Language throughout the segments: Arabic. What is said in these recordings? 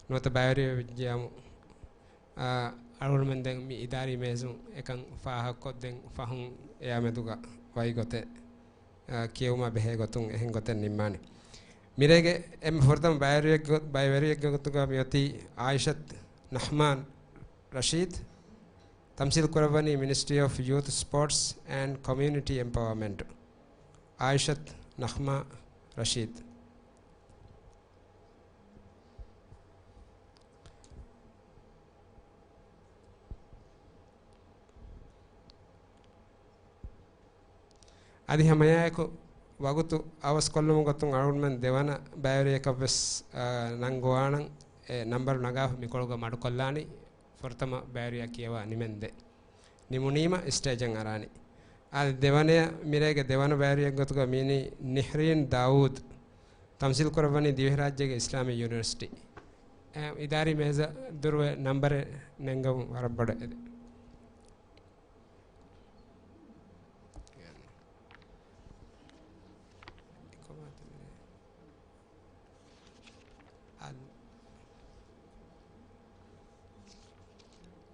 نوت بايري جامو أول من دين مي إداري ميزون إكان فاها كودين فاهم يا مدوغا واي غوتة كيوما بهي غوتون إهن غوتة نيماني ميريجي إم فورتم بايري غوتوغا ميوتي عائشة نحمان رشيد تمثيل كرباني Ministry of Youth Sports and Community Empowerment عائشة نحمان رشيد هذه همياكو وقتو أوس كلهم قطن عرون من ديوانا بايري كبس نانغوانا نمبر نغاف ميكولغا مارو كلاني فرتما بايري كيوا نيمنده نيمونيما استاجن أراني هذا ديوانا ميريك ديوانا بايري قطو ميني نهرين داود تمثيل كرباني ديوهراج إسلامي يونيورسيتي إداري ميزا دروه نمبر ننغم وربڑ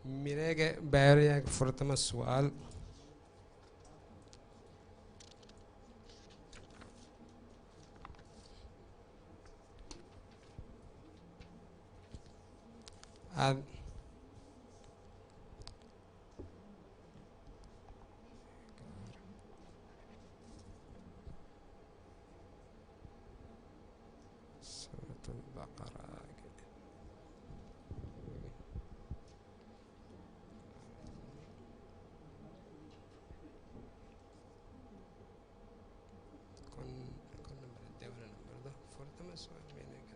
ميريك بايري فرتما سؤال سورة البقرة كن نمبر الدولة نمبر ده فرتما سؤال ميريك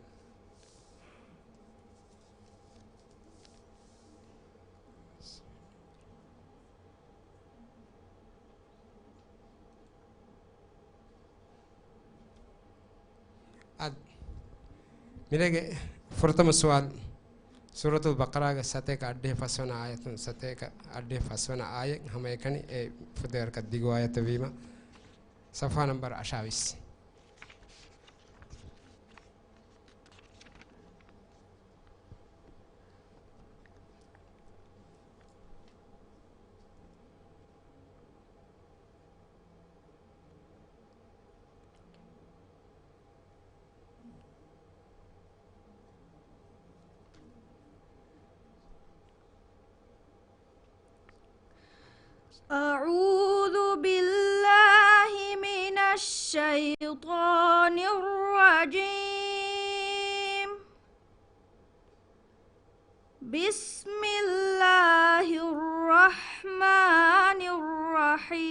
ميريك فرتما سؤال سورة البقرة ستة أديه فسونا آية ستة أديه فسونا آية هم يكني فدير كديجو آية تبيما صفحة نمبر أشاويس أعوذ بالله من الشيطان الرجيم بسم الله الرحمن الرحيم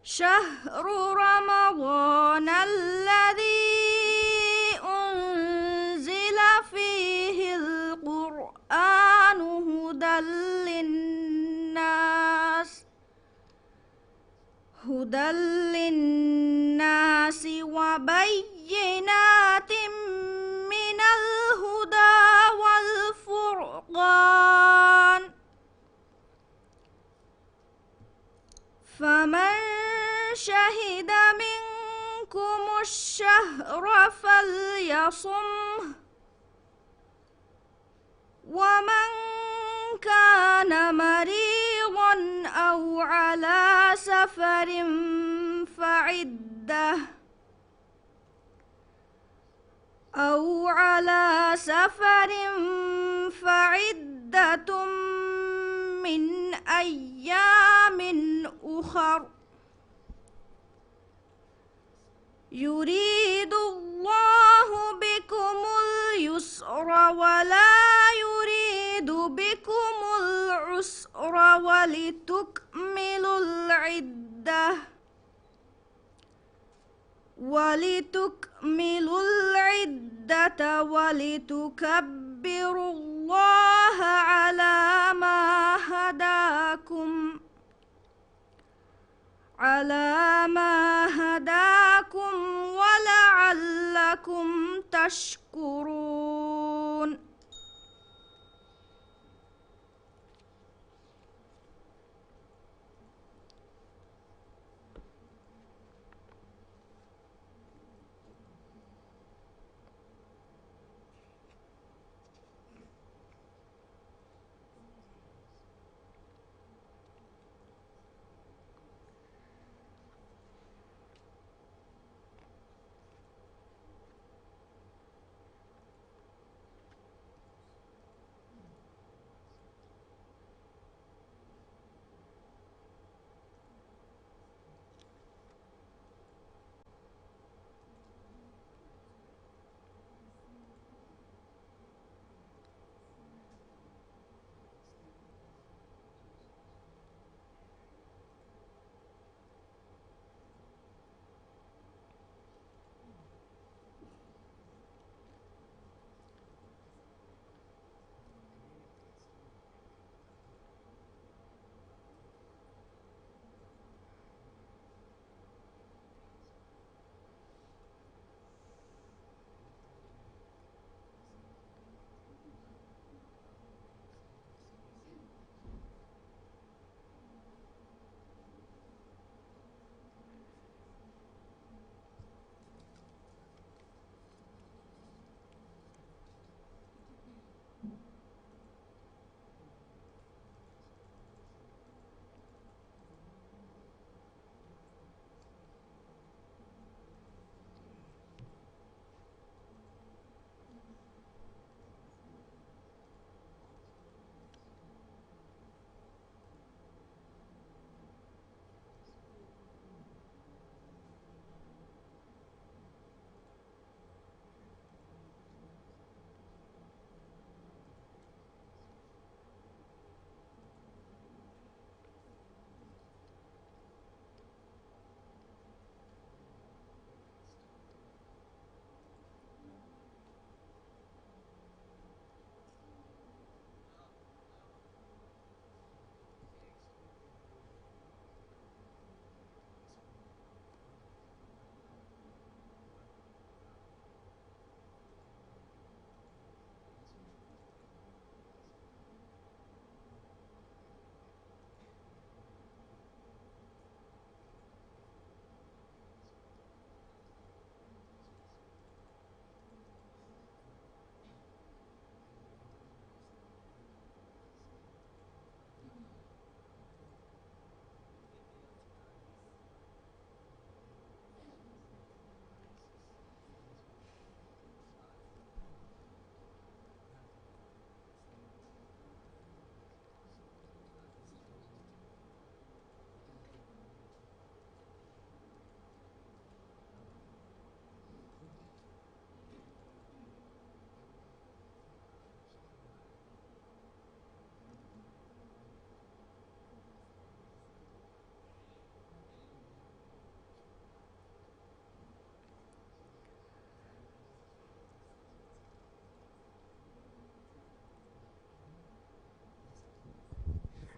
شهر رمضان الذي أنزل فيه القرآن هدى للناس وبينات من الهدى والفرقان فمن شهد منكم الشهر فليصمه ومن كان مريضا أو على سفر فعدة من أيام أخر يريد الله بكم اليسر ولا يريد بكم العسر ولتكملوا العدة ولتكبروا الله على ما هداكم ولعلكم تشكرون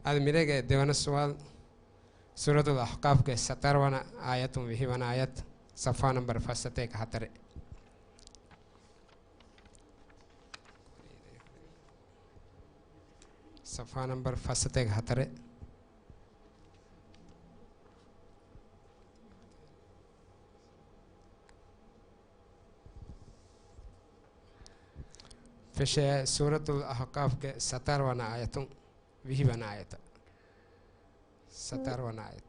هذا ميرجع ديوان السؤال سورة الأحقاف के 17 आयत विहिवन आयत सफ़ा नंबर 71 सफ़ा नंबर 71 في سورة الأحقاف के 17 आयत विहिवन आयत 17 आयत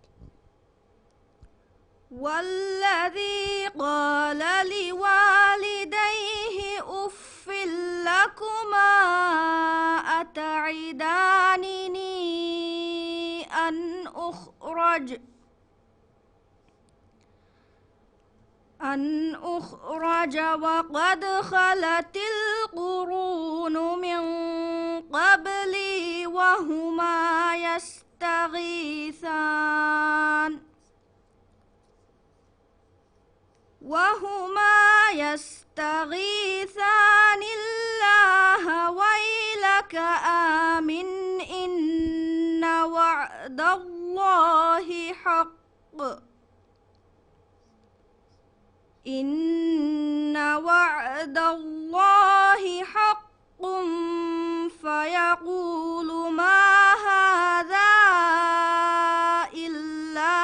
والذي قال لوالديه أف لكما أتعدانني أن أخرج وقد خلت القرون من قبلي وهما يستغيثان الله ويلك آمن إن وعد الله حق فيقول ما هذا إلا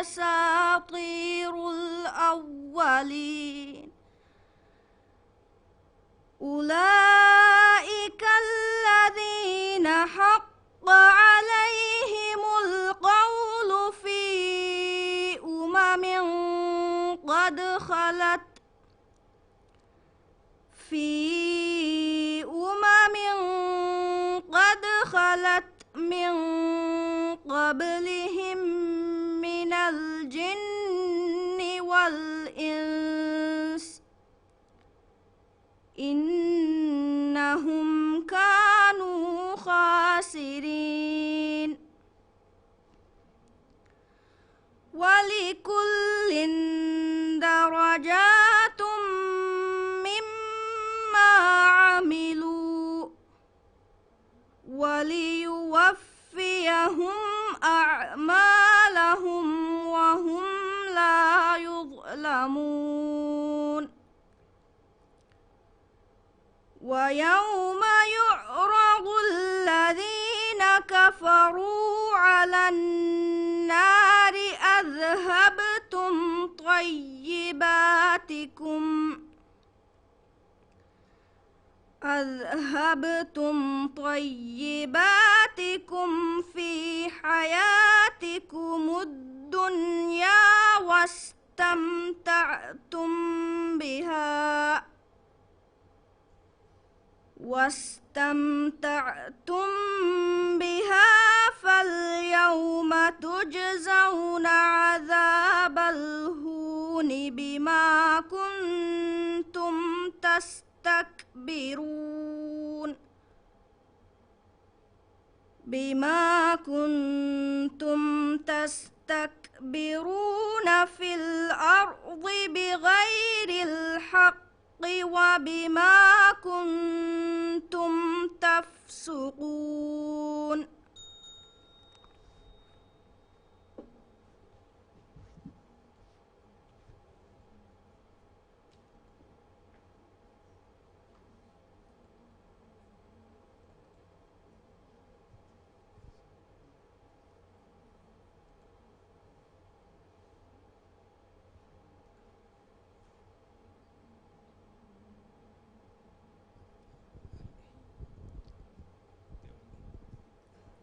أساطير الأولين أولئك الذين حق عليهم القول في أمم قد خلت من قبلهم من الجن والإنس إنهم كانوا خاسرين ولكل درجات مما عملوا وليوفيهم أعمالهم وهم لا يظلمون ويوم يعرض الذين كفروا على النار أذهبتم طيباتكم في حياتكم الدنيا واستمتعتم بها فاليوم تجزون عذاب الهون بما كنتم تستكبرون في الأرض بغير الحق وبما كنتم تفسقون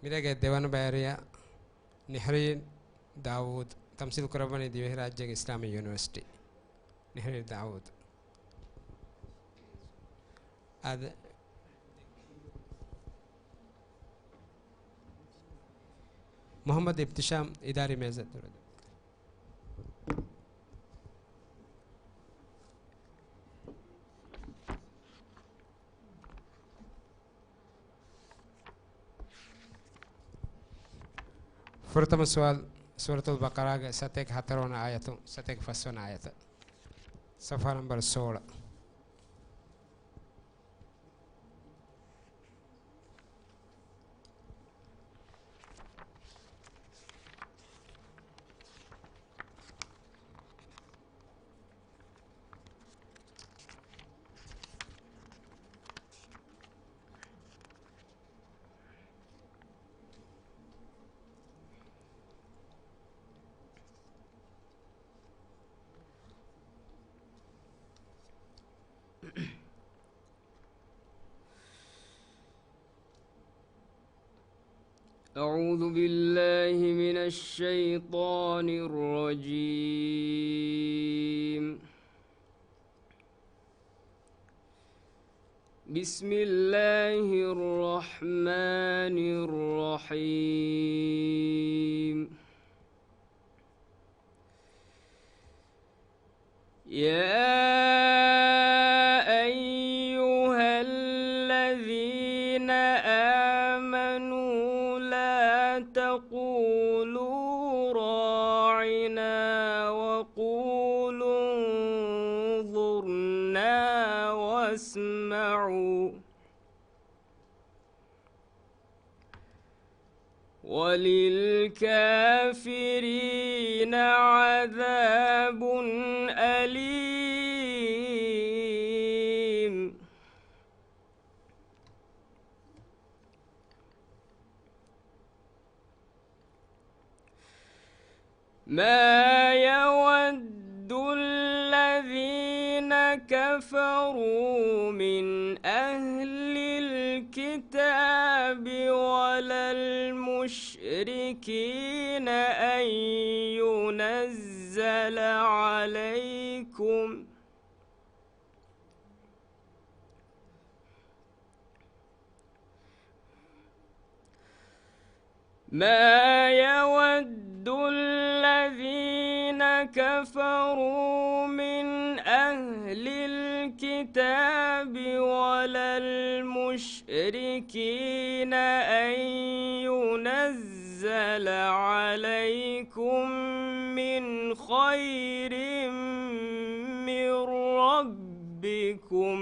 मिलेगा देवान बैरिया निहरी दाऊद तमसील कुरबानी दिवे राज्य इस्लामी यूनिवर्सिटी निहरी दाऊद अद मोहम्मद इब्तिशाम इदारी मेज़त प्रथम सवाल सूरतुल बकरा के 71 आयतों 71 आयत सफ़ा नंबर 16 أعوذ بالله من الشيطان الرجيم. بسم الله الرحمن الرحيم. يا أيها الذين آمنوا لا تقولوا راعنا وقولوا انظرنا واسمعوا وللكافرين عذاب أليم. ما يود الذين كفروا من أهل الكتاب ولا المشركين أن ينزل عليكم ما يود الذين كفروا من أهل الكتاب ولا المشركين أن ينزل عليكم من خير من ربكم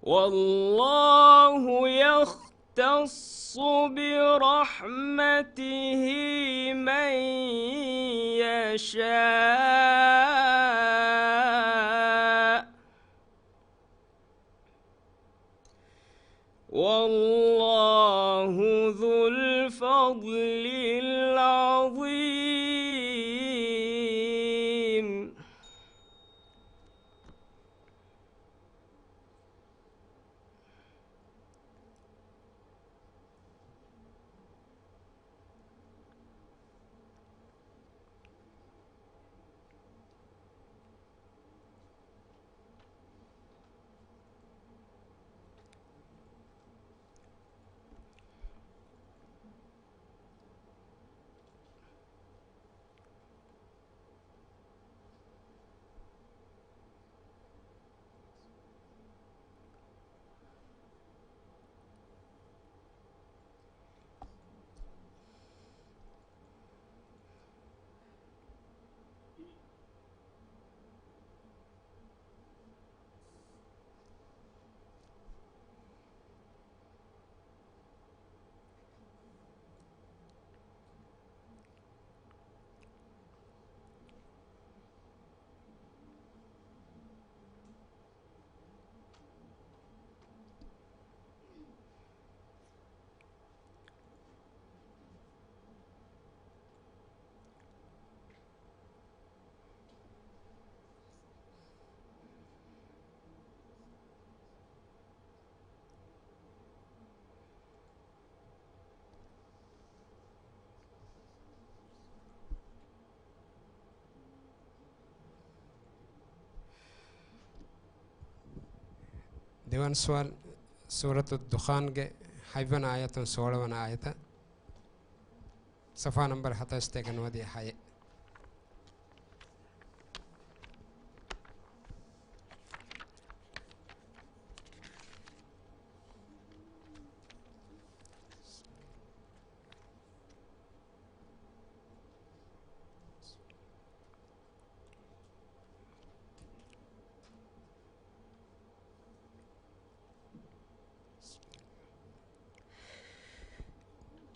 والله يختص برحمته من يشاء والله ذو الفضل العظيم. ديوان سؤال سورة الدخان حيبان آية سورة وانا آية صفحة نمبر حتى استيقن ودي حي.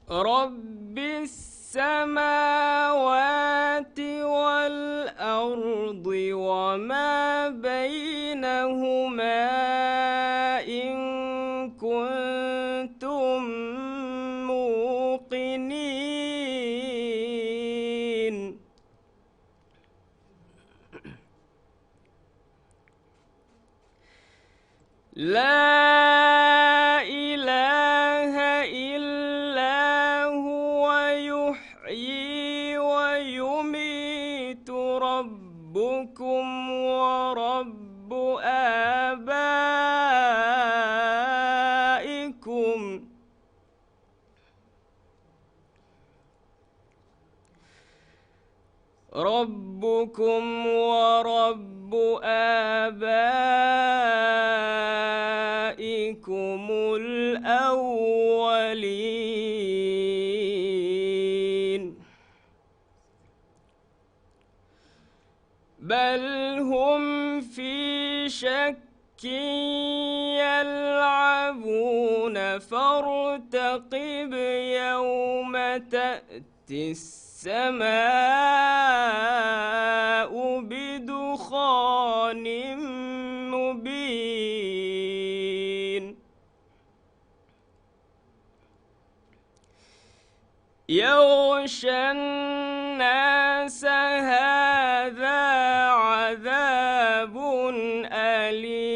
رب السماوات والأرض وما بينهما إن كنتم موقنين لا إله إلا هو يحيي ويميت ربكم ورب آبائكم الأولين بل هم في شك يلعبون فارتقب يوم تأتي السماء بدخان مبين يغشى الناس هذا عذاب أليم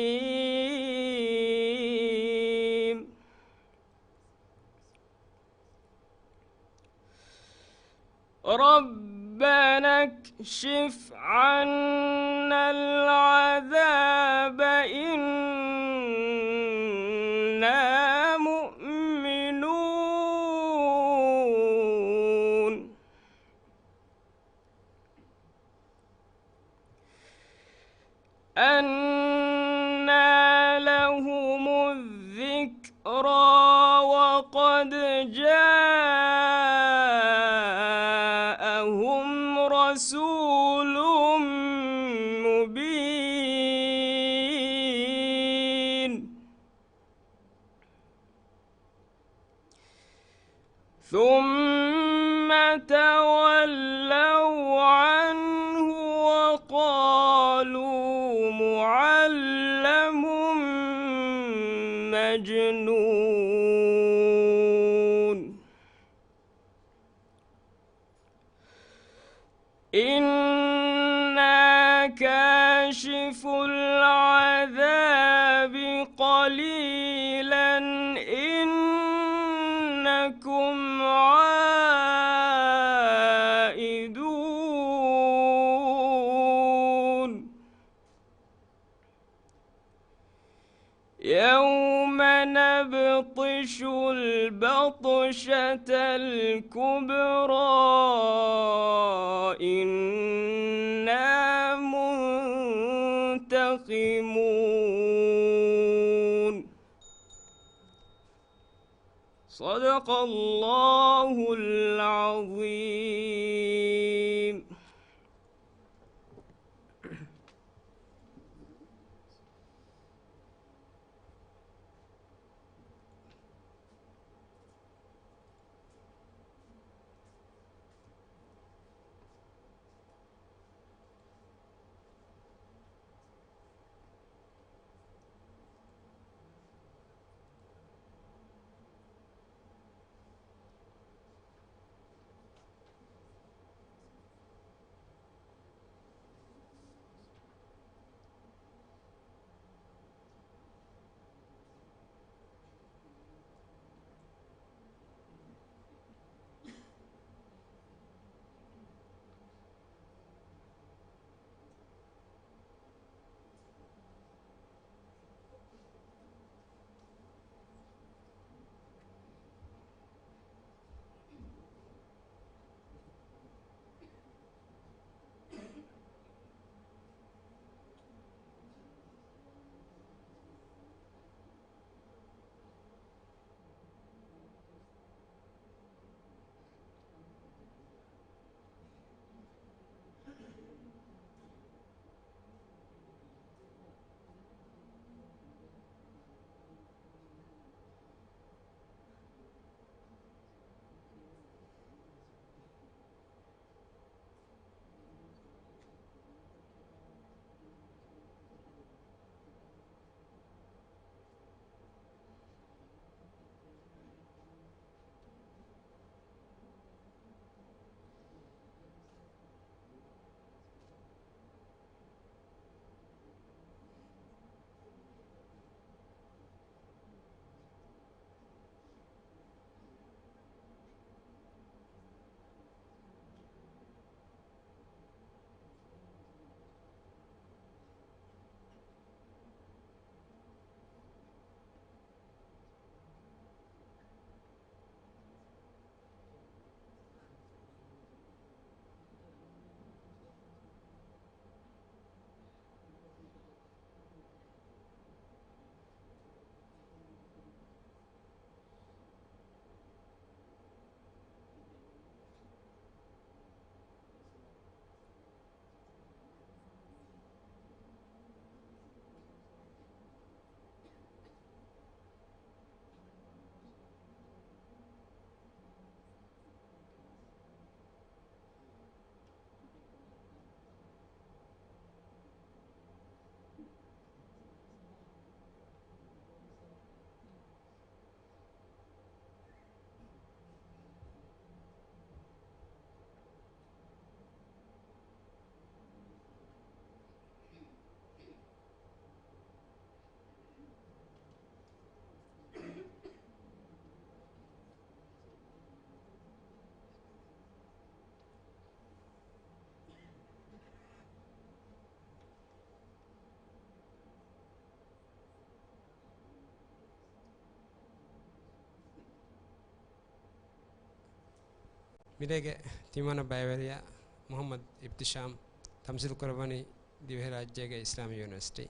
ربنا اكشف عنا العذاب إنا مؤمنون أنى لهم الذكرى وقد جاءهم رسول مبين ثم تولوا عنه وقالوا معلم مجنون إنا كاشف العذاب قليلا إنكم عائدون يوم نبطش البطشة الكبرى إنا منتقمون صدق الله العظيم. මිලේගේ තිමන බයවරියා මොහම්මද් ඉබ්තිෂාම් තම්සිල් කරවනි දිවහ රාජ්‍යයේ ඉස්ලාමී යුනිවර්සිටි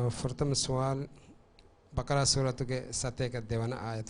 فرتم السؤال بقرة سورة ستة كديوانا آية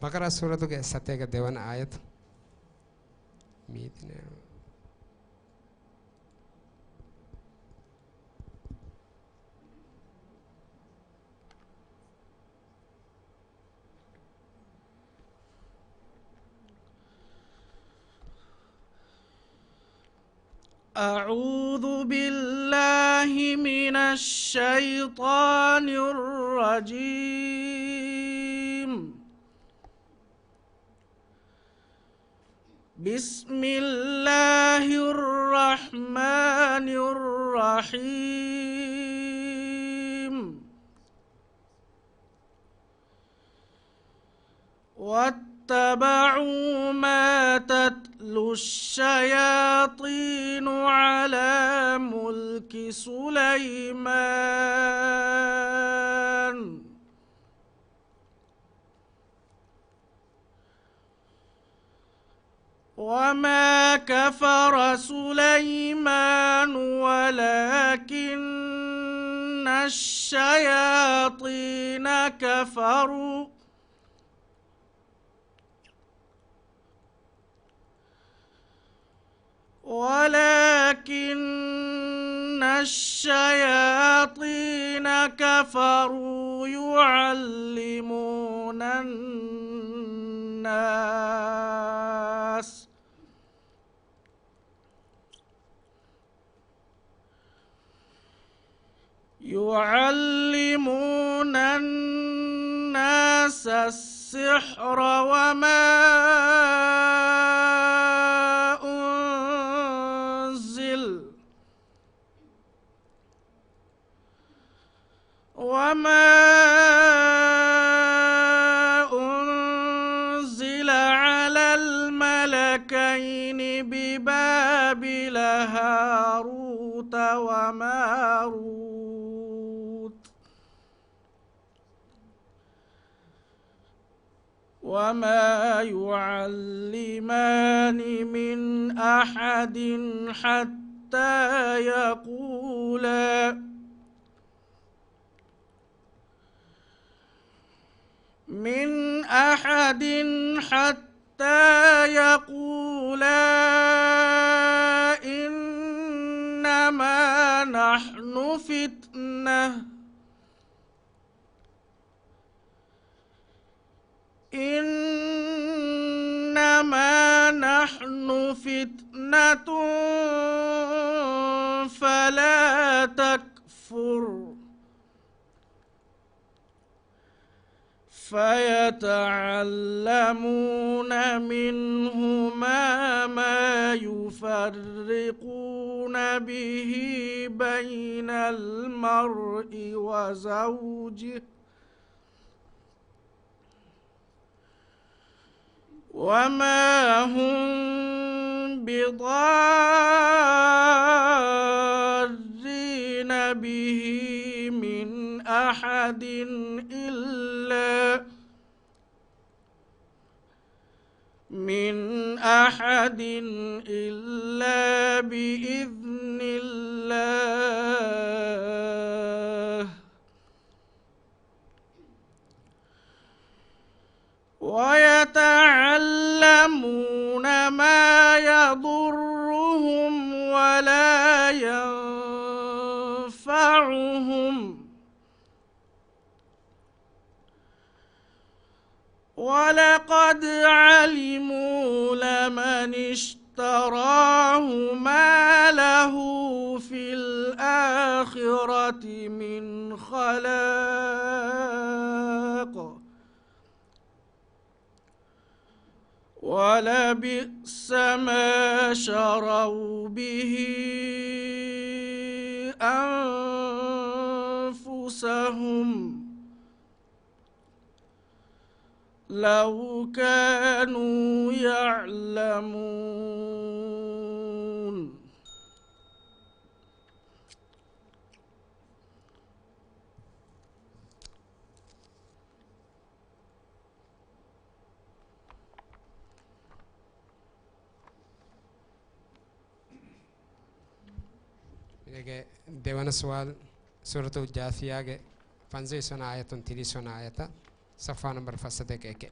بقرة سورة ستة كديوانا آية ميتنا أعوذ بالله من الشيطان الرجيم بسم الله الرحمن الرحيم واتبعوا ما تتلو الشياطين على ملك سليمان وما كفر سليمان ولكن الشياطين كفروا الشياطين كفروا يعلمون الناس السحر وما أنزل على الملكين ببابل هاروت وماروت وما يعلمان من أحد حتى يقولا إنما نحن فتنة فلا تكفر فيتعلمون منهما ما يفرقون به بين المرء وزوجه وما هم بضارين به من أحد إلا بإذن الله ويتعلمون ما يضرهم ولا ينفعهم ولقد علموا لمن اشتراه ما له في الآخرة من خلاق ولبئس ما شروا به أنفسهم لو كانوا يعلمون. dewana sual suratul jathiyage fanze sona ayatun tili sona ayata safa number fasade keke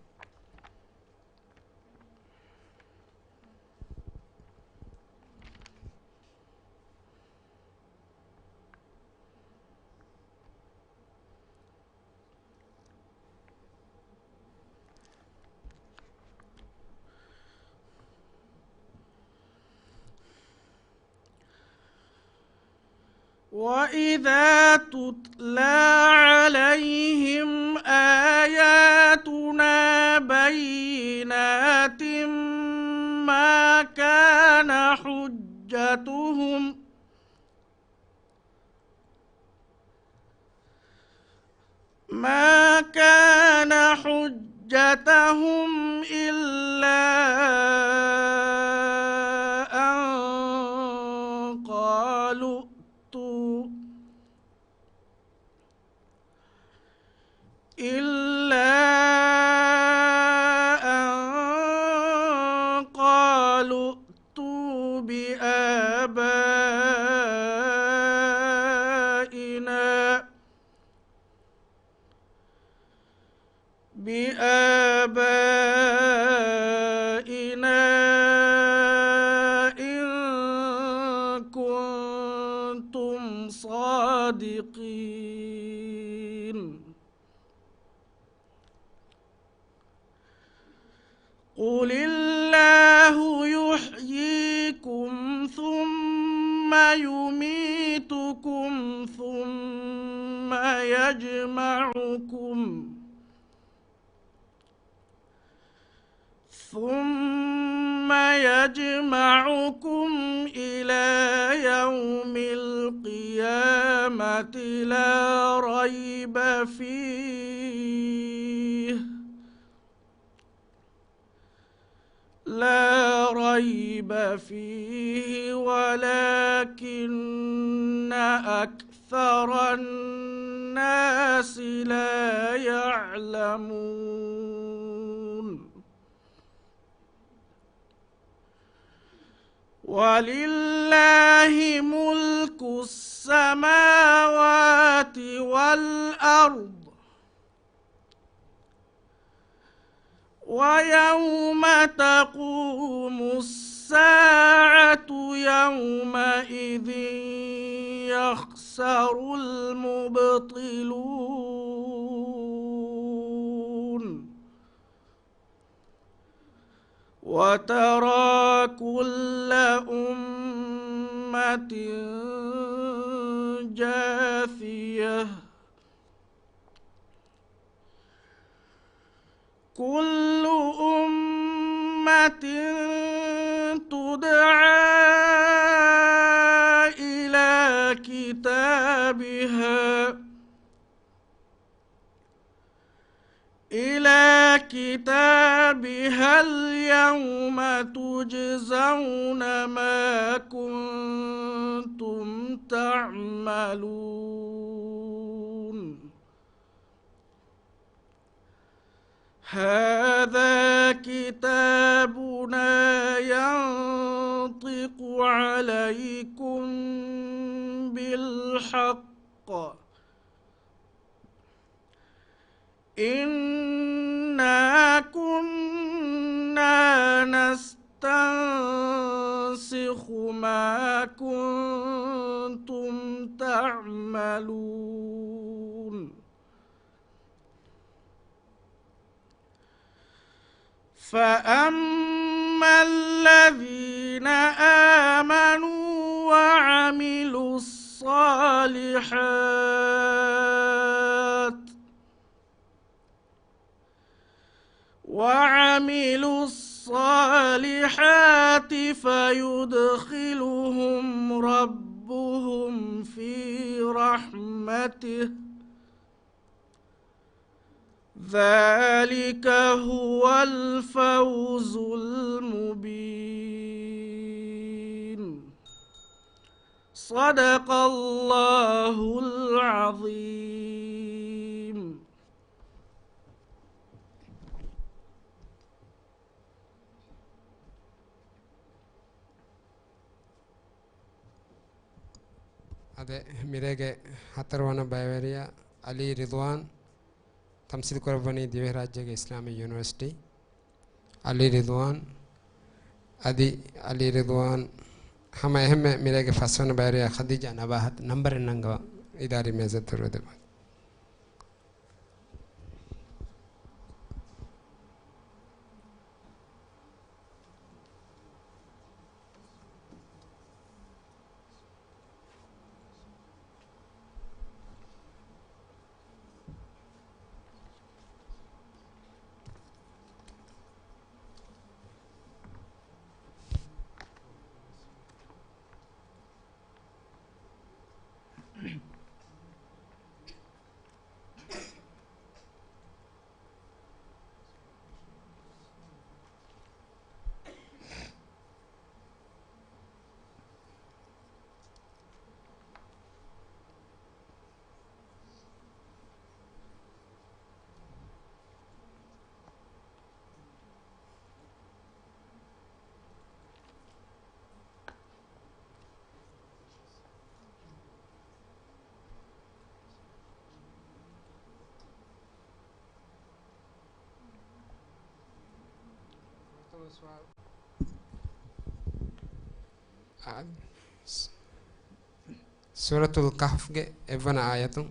وإذا تتلى عليهم آياتنا بينات ما كان حجتهم إلا أن قالوا ائتوا بآبائنا إن كنتم قل الله يحييكم ثم يميتكم ثم يجمعكم إلى يوم القيامة لا ريب فيه ولكن أكثر الناس لا يعلمون ولله ملك السماوات والأرض ويوم تقوم الساعة يومئذ يخسر المبطلون وترى كل أمة جاثية كل أمة تدعى إلى كتابها اليوم تجزون ما كنتم تعملون هذا كتابنا ينطق عليكم بالحق إنا كنا نستنسخ ما كنتم تعملون فأما الذين آمنوا وعملوا الصالحات فيدخلهم ربهم في رحمته ذلك هو الفوز المبين صدق الله العظيم. ಅದೇ ಮಿರೆಗೆ 4ನೇ ಬಯವೇರಿಯ ಅಲಿ ರಿದ್ವಾನ್ ತಮ್ಸಿಲ್ ಕೊರಬನಿ ದಿವ್ಯ ರಾಜ್ಯಗೆ ಇಸ್ಲಾಮಿ ಯೂನಿವರ್ಸಿಟಿ ಅಲಿ ರಿದ್ವಾನ್ ಅಲಿ ರಿದ್ವಾನ್ ಹಮ ಎಹಮ್ಮೆ ಮಿರೆಗೆ 1ನೇ ಬಯವೇರಿಯ ಖದೀಜಾ ನಬಾಹತ್ ನಂಬರ್ ನಂಗ ಇದಾರಿ ಮೇಜತ್ ತರುದೆ ಸೂರತುಲ್ ಕಹ್ಫ್ಗೆ ಎವ್ವನ ಆಯತು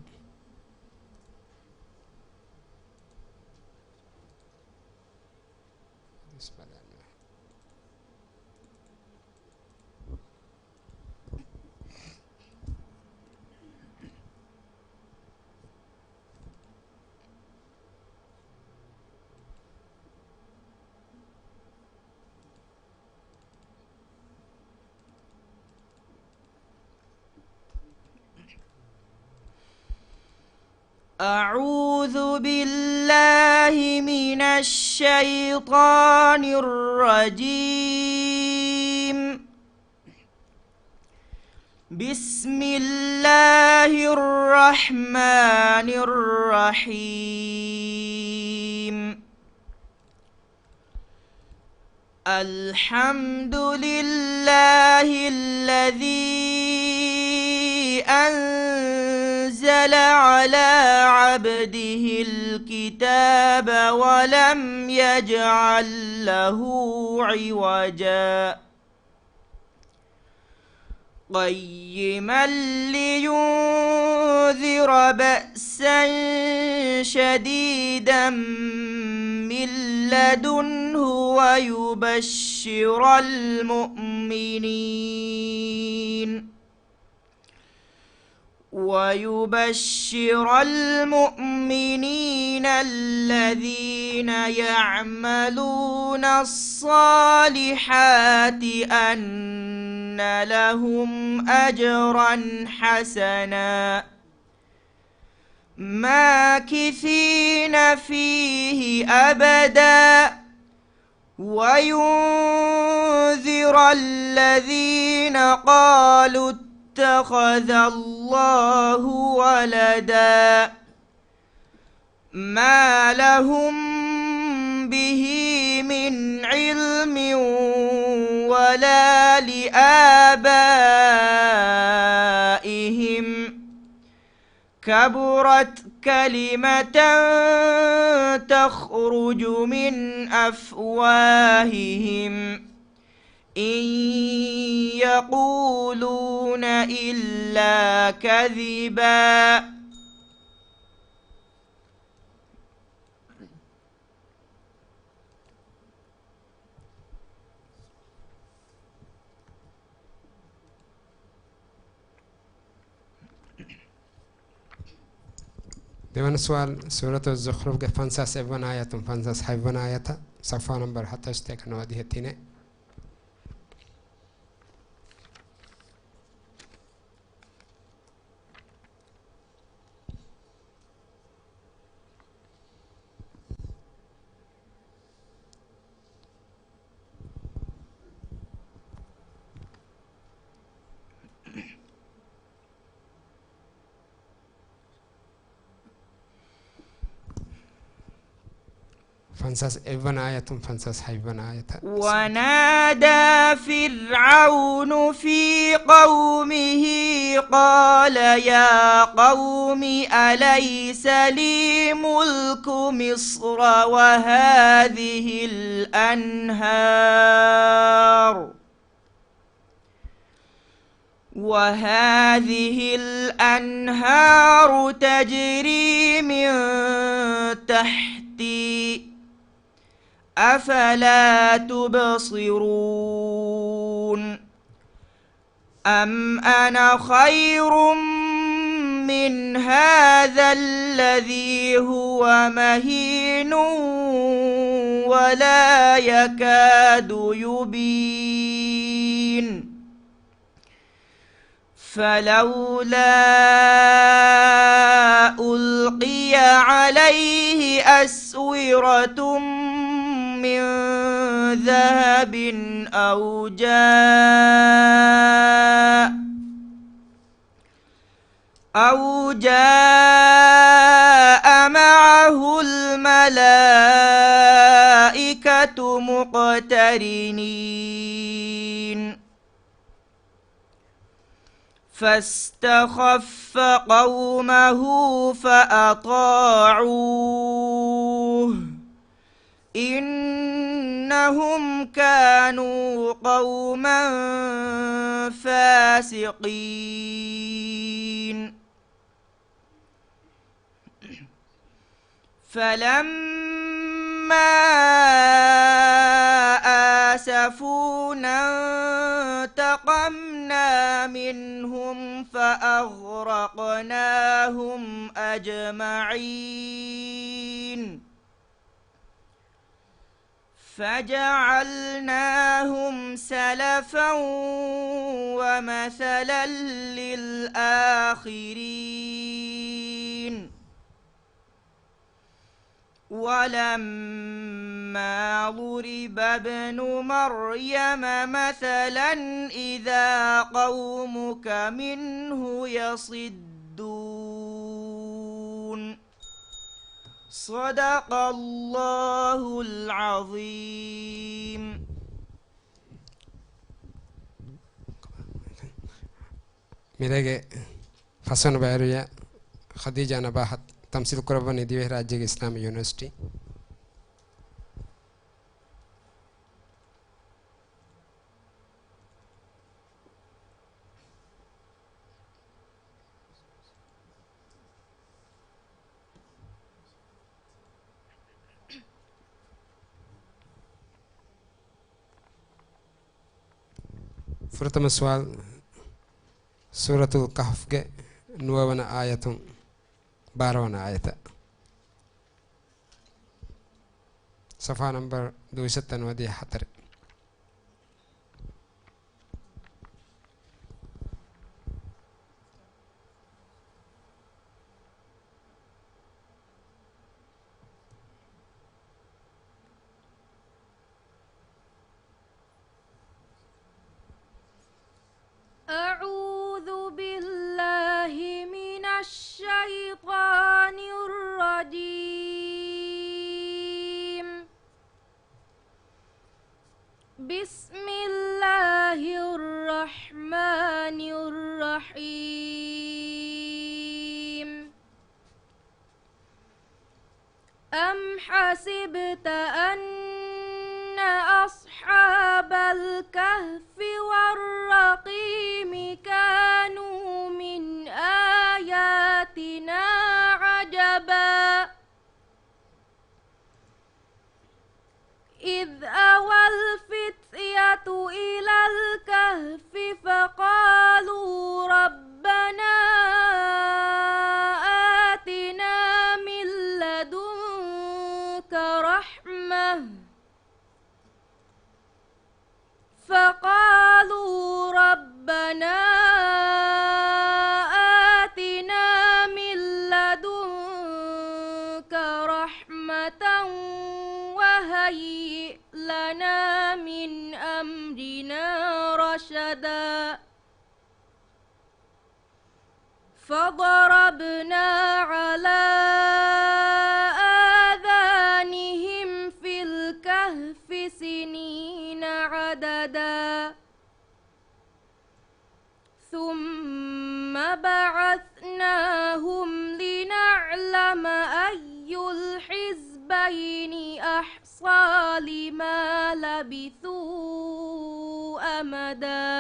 أعوذ بالله من الشيطان الرجيم. بسم الله الرحمن الرحيم. الحمد لله الذي أنزل على عبده الكتاب ولم يجعل له عوجا قيما لينذر بأسا شديدا من لدنه ويبشر المؤمنين الذين يعملون الصالحات أن لهم أجرا حسنا ماكثين فيه أبدا وينذر الذين قالوا اتخذ الله ولدا ما لهم به من علم ولا لآبائهم كبرت كلمة تخرج من أفواههم إن يقولون إلا كذبا ديوان سؤال سورة الزخرف فانساس ابن آية فانساس حيبن آية صفحة نمبر حتى اشتاك نوادي هتيني فانساس ابن آية فانساس حيبن آية. ونادى فرعون في قومه قال يا قوم أليس لي ملك مصر وهذه الأنهار تجري من تحتي أفلا تبصرون أم أنا خير من هذا الذي هو مهين ولا يكاد يبين فلولا ألقي عليه أسورة من ذهب أو جاء معه الملائكة مقترنين فاستخف قومه فأطاعوه إنهم كانوا قوما فاسقين فلما يؤفكون انتقمنا منهم فأغرقناهم أجمعين فجعلناهم سلفا ومثلا للآخرين ولما ضرب ابن مريم مثلا إذا قومك منه يصدون صدق الله العظيم. ಮಿರೆಗೆ ಫಸನ್ ಬೈರುಯ ಖದೀಜಾ ನಬಾಹತ್ ತಮ್ಸಿಲ್ ಕುರಬನಿ ದಿವೆ ರಾಜ್ಯ ಇಸ್ಲಾಮಿ ಯೂನಿವರ್ಸಿಟಿ ಪ್ರಥಮ ಸವಾಲ್ ಸೂರತುಲ್ ಕಹಫ್ಗೆ 9వ ಆಯತು 12వ ಆಯತ ಸಫಾ ನಂಬರ್ 294. أعوذ بالله من الشيطان الرجيم. بسم الله الرحمن الرحيم. أم حسبت أن أصحاب الكهف والرقيم كانوا من آياتنا عجبا إذ أوى الفتية إلى الكهف فقالوا ربنا آتنا من لدنك رحمة فقالوا ربنا آتنا من لدنك رحمة وهيئ لنا من أمرنا رشدا فضربنا على آذانهم في الكهف سنين عددا ثم بعثناهم لنعلم أي الحزبين أحصى لما لبثوا أمدا.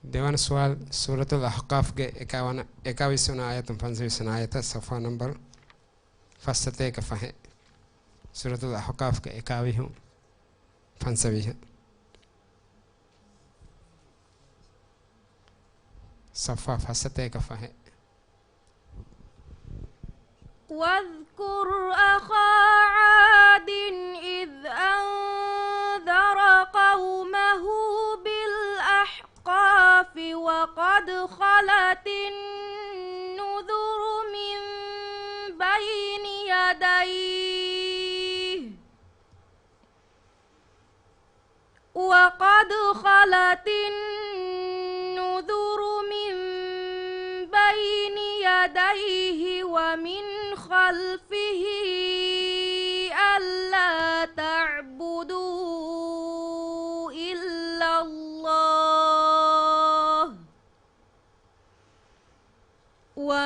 देवन सवाल सूरतुल अहकाफ के 21 आयत 25 आयत सफ़ा नंबर फसते कफ़ा है सूरतुल अहकाफ के 21 25 सफ़ा फसते कफ़ा है واذكر أخا عاد إذ أنذر قومه بالأحقاف وقد خلت النذر من بين يديه ومن خلفه ألا تعبدوا إلا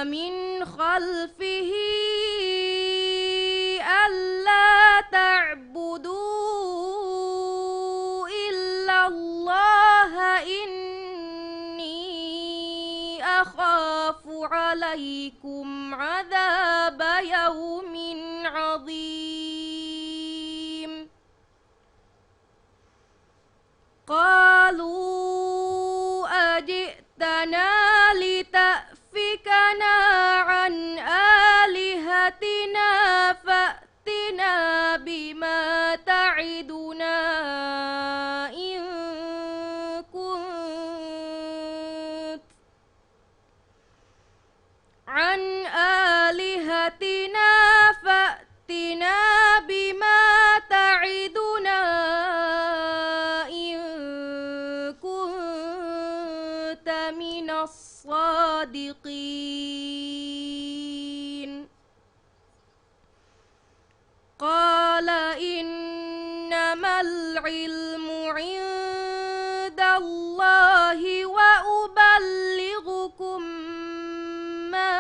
ومن خلفه ألا تعبدوا إلا الله إني أخاف عليكم عذاب يوم عظيم قالوا أجئتنا لتأفكنا عن آلهتنا فأتنا بما تعدنا إن كنت عن آلهتنا فأتنا بما تعدنا إن كنت من الصادقين قال إنما العلم عند الله وأبلغكم ما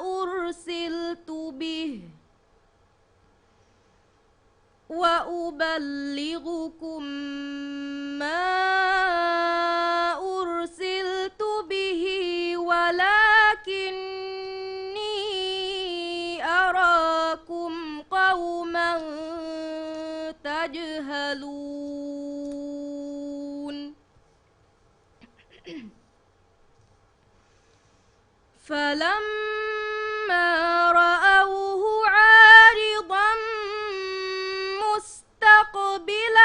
أرسلت به ولكني أراكم قوما تجهلون فلما رأوه عارضا مستقبل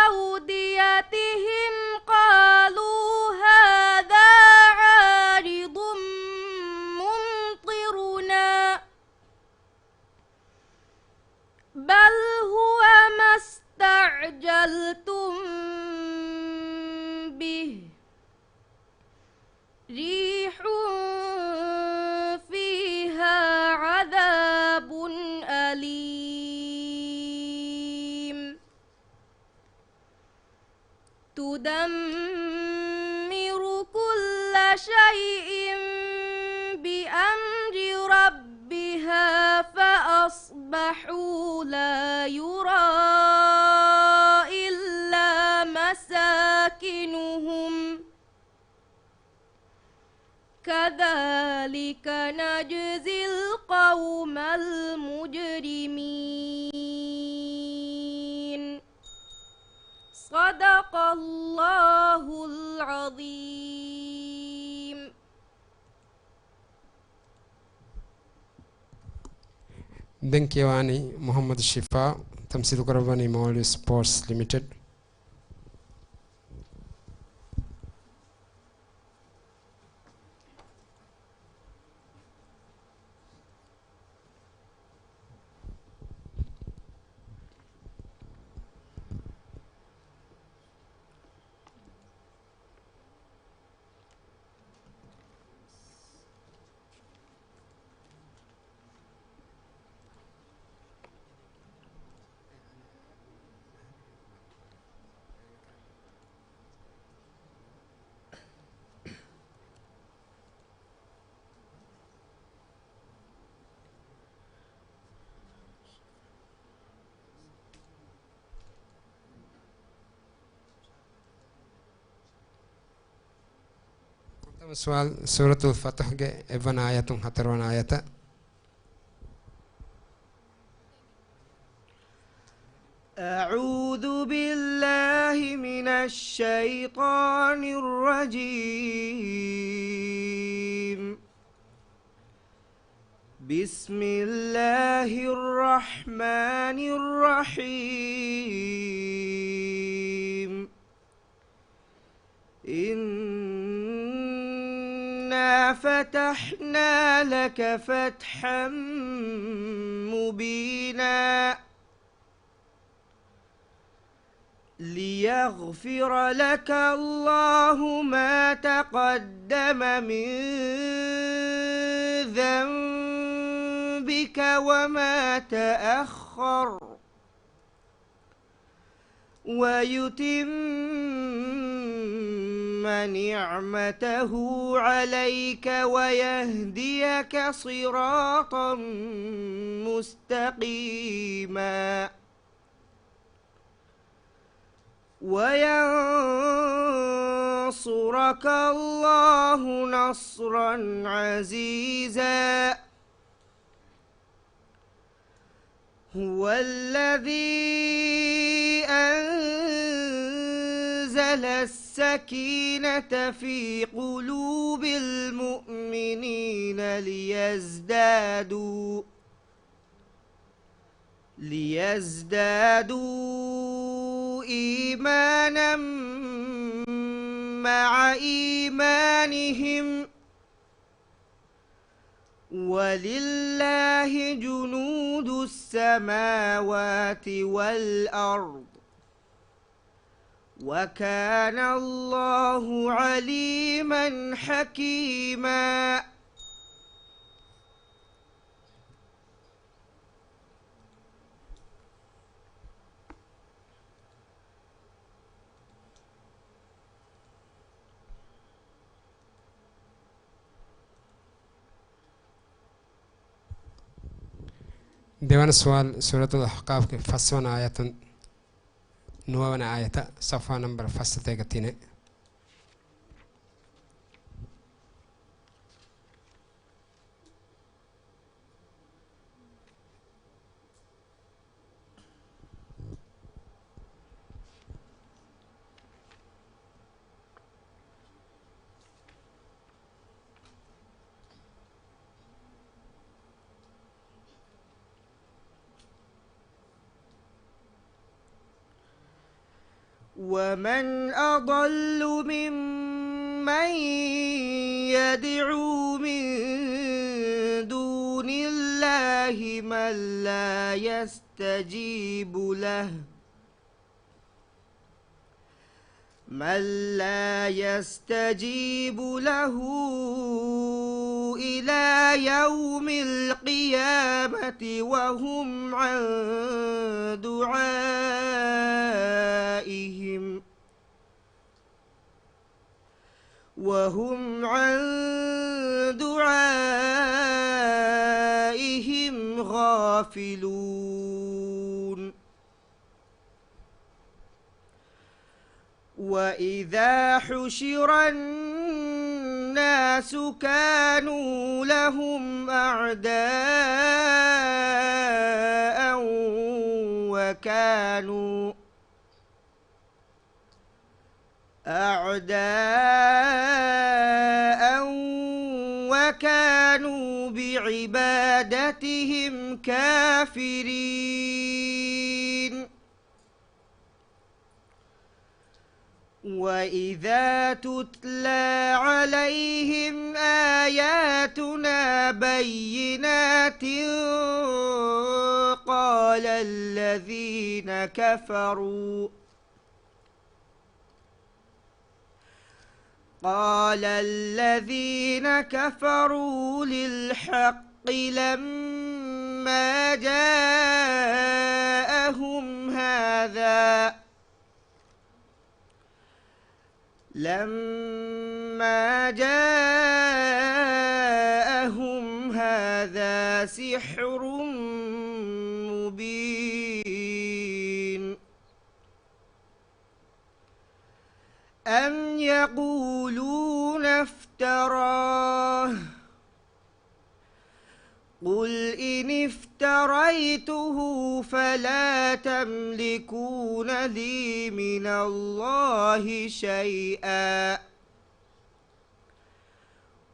أوديتهم قالوا هذا عارض ممطرنا بل هو ما استعجلتم به ريح فيها عذاب أليم تدمر كل شيء بأمر ربها فأصبحوا لا يرى إلا مساكنهم كذلك نجزي القوم المجرمين صدق الله العظيم. Denkiwani Muhammad Shifa Tamsil Karavani Mawali Sports Limited. سؤال سورة الفتح ابن آيات حترون آيات. أعوذ بالله من الشيطان الرجيم بسم الله الرحمن الرحيم إنا فتحنا لك فتحا مبينا ليغفر لك الله ما تقدم من ذنبك وما تأخر ويتم نعمته عليك ويهديك صراطا مستقيما وينصرك الله نصرا عزيزا هو الذي أنزل السكينة في قلوب المؤمنين ليزدادوا إيمانا مع إيمانهم ولله جنود السماوات والأرض وكان الله عليما حكيما ديوان السؤال سورة الأحقاف के फसवन आयतन नुआवन आयता सफ़ा नंबर फसते गतिने ومن أضل ممن يدعو من دون الله من لا يستجيب له إلى يوم القيامة وهم عن دعائهم غافلون وإذا حشر الناس كانوا لهم أعداء وكانوا بعبادتهم كافرين وإذا تتلى عليهم آياتنا بينات قال الذين كفروا للحق لما جاءهم هذا سحر مبين أم يقولون افتراه قل إن افتريته فلا تملكون لي من الله شيئا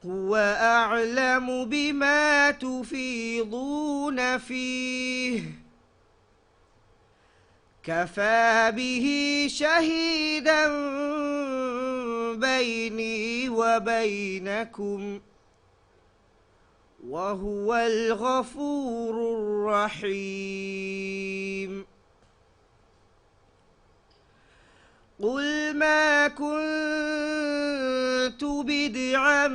هو أعلم بما تفيضون فيه كفى به شهيدا بيني وبينكم وهو الغفور الرحيم قل ما كنت بدعا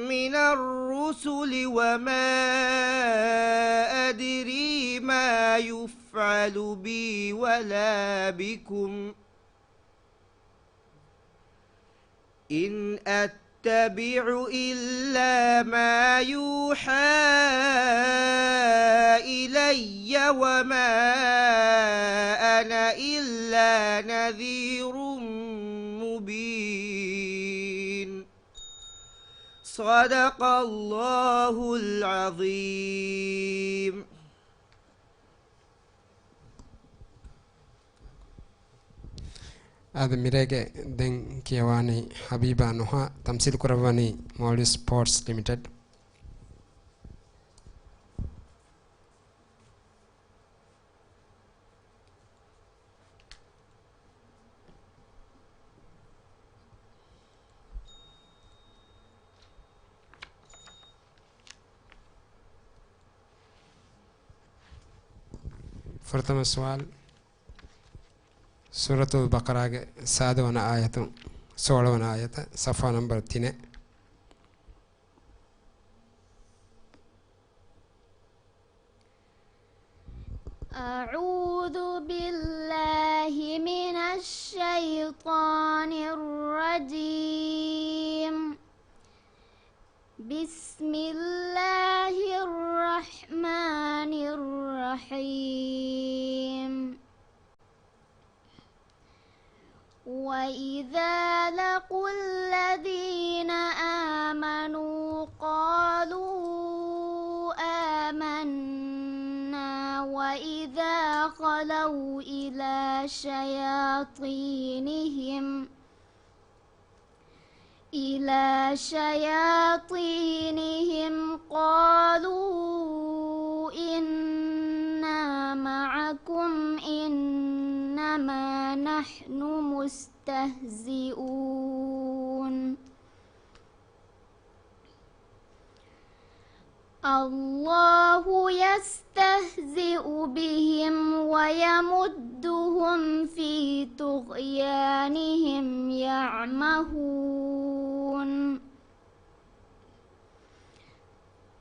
من الرسل وما أدري ما يفعل بي ولا بكم إن أتبع إلا ما يوحى إلي وما أنا إلا نذير مبين صدق الله العظيم. هذا ميرجع دين كيواني حبيبة نوها تمثيل كرواني مولي سبورتس ليميتد. فرتم السؤال سورة البقرة سادونا آية سولونا آية صفحة نمبر 2. أعوذ بالله من الشيطان الرجيم. بسم الله الرحمن الرحيم. وإذا لقوا الذين آمنوا قالوا آمنا وإذا خلوا إلى شياطينهم قالوا إنا معكم إنما نحن مستهزئون. الله يستهزئ بهم ويمدهم في طغيانهم يعمهون.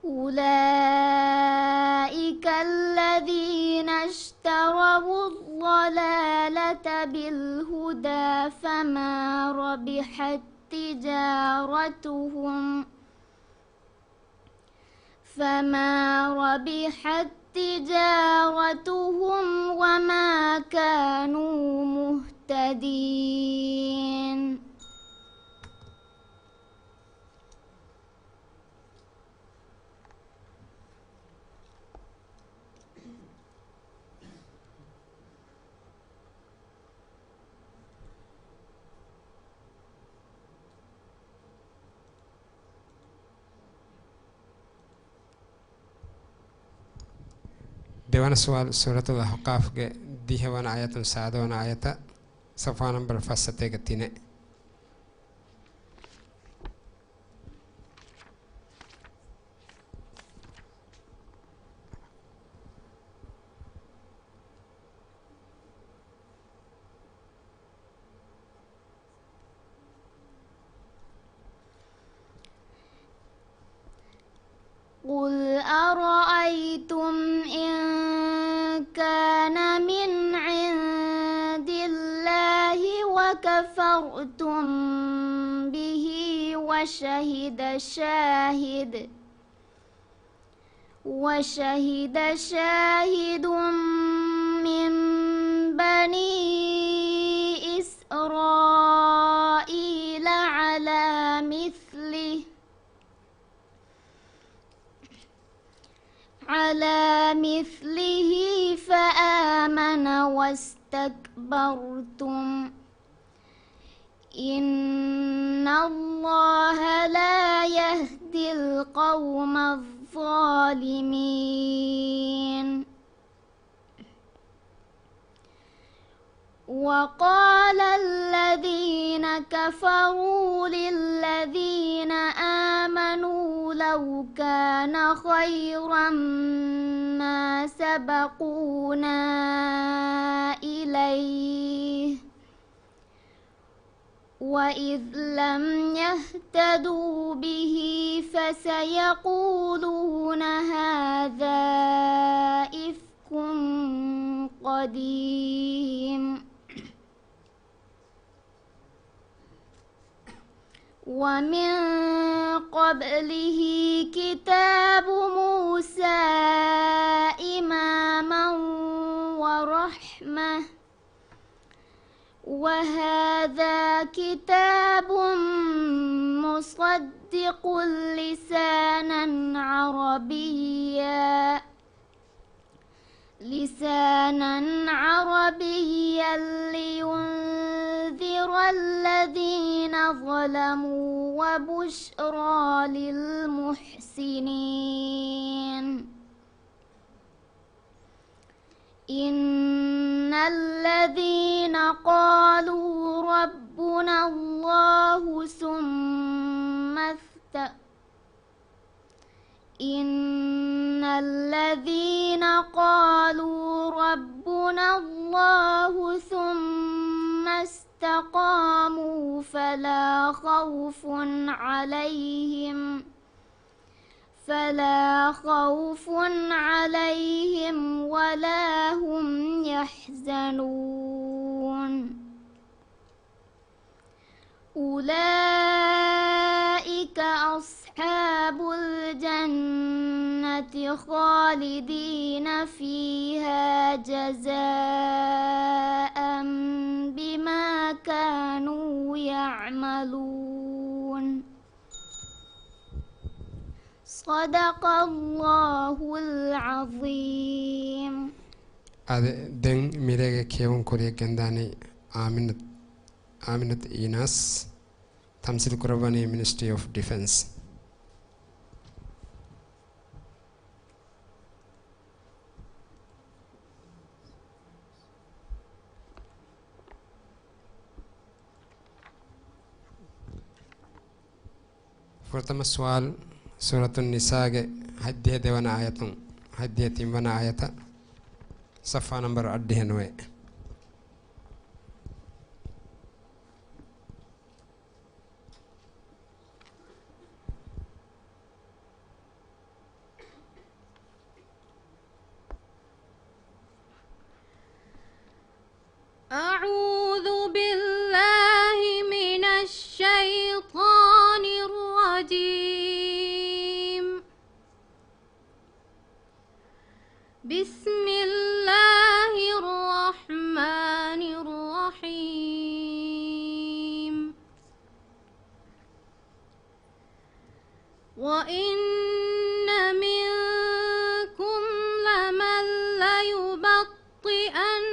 أولئك الذين اشتروا الضلالة بالهدى فما ربحت تجارتهم وما كانوا مهتدين. ديوان سؤال سورة الأحقاف دي هوان آية سادوان آية صفحة نمبر 3. قل أرأيتم إن كان من عند الله وكفرتم به وشهد شاهد من بني إسرائيل على مثله فآمن واستكبرتم إن الله لا يهدي القوم الظالمين. وقال الذين كفروا للذين آمنوا لو كان خيرا ما سبقونا إليه وإذ لم يهتدوا به فسيقولون هذا إفك قديم. ومن قبله كتاب موسى إماما ورحمة وهذا كتاب مصدق لسانا عربيا لينذر الذين ظلموا وبشرى للمحسنين إن الذين قالوا ربنا الله ثم استقاموا فلا خوف عليهم ولا هم يحزنون أولئك أصحاب الجنة خالدين فيها جزاء بما كانوا يعملون صدق الله العظيم. هذا دين ميرجع كيون كوريا كنداني آمنت إيناس تمثيل كرباني Ministry of Defense. pertama soal Suratun Nisa ke hadiyah dewana ayatun hadiyah timbana ayata safa number addihan we أعوذ بالله من الشيطان الرجيم بسم الله الرحمن الرحيم وإن منكم لمن ليبطئن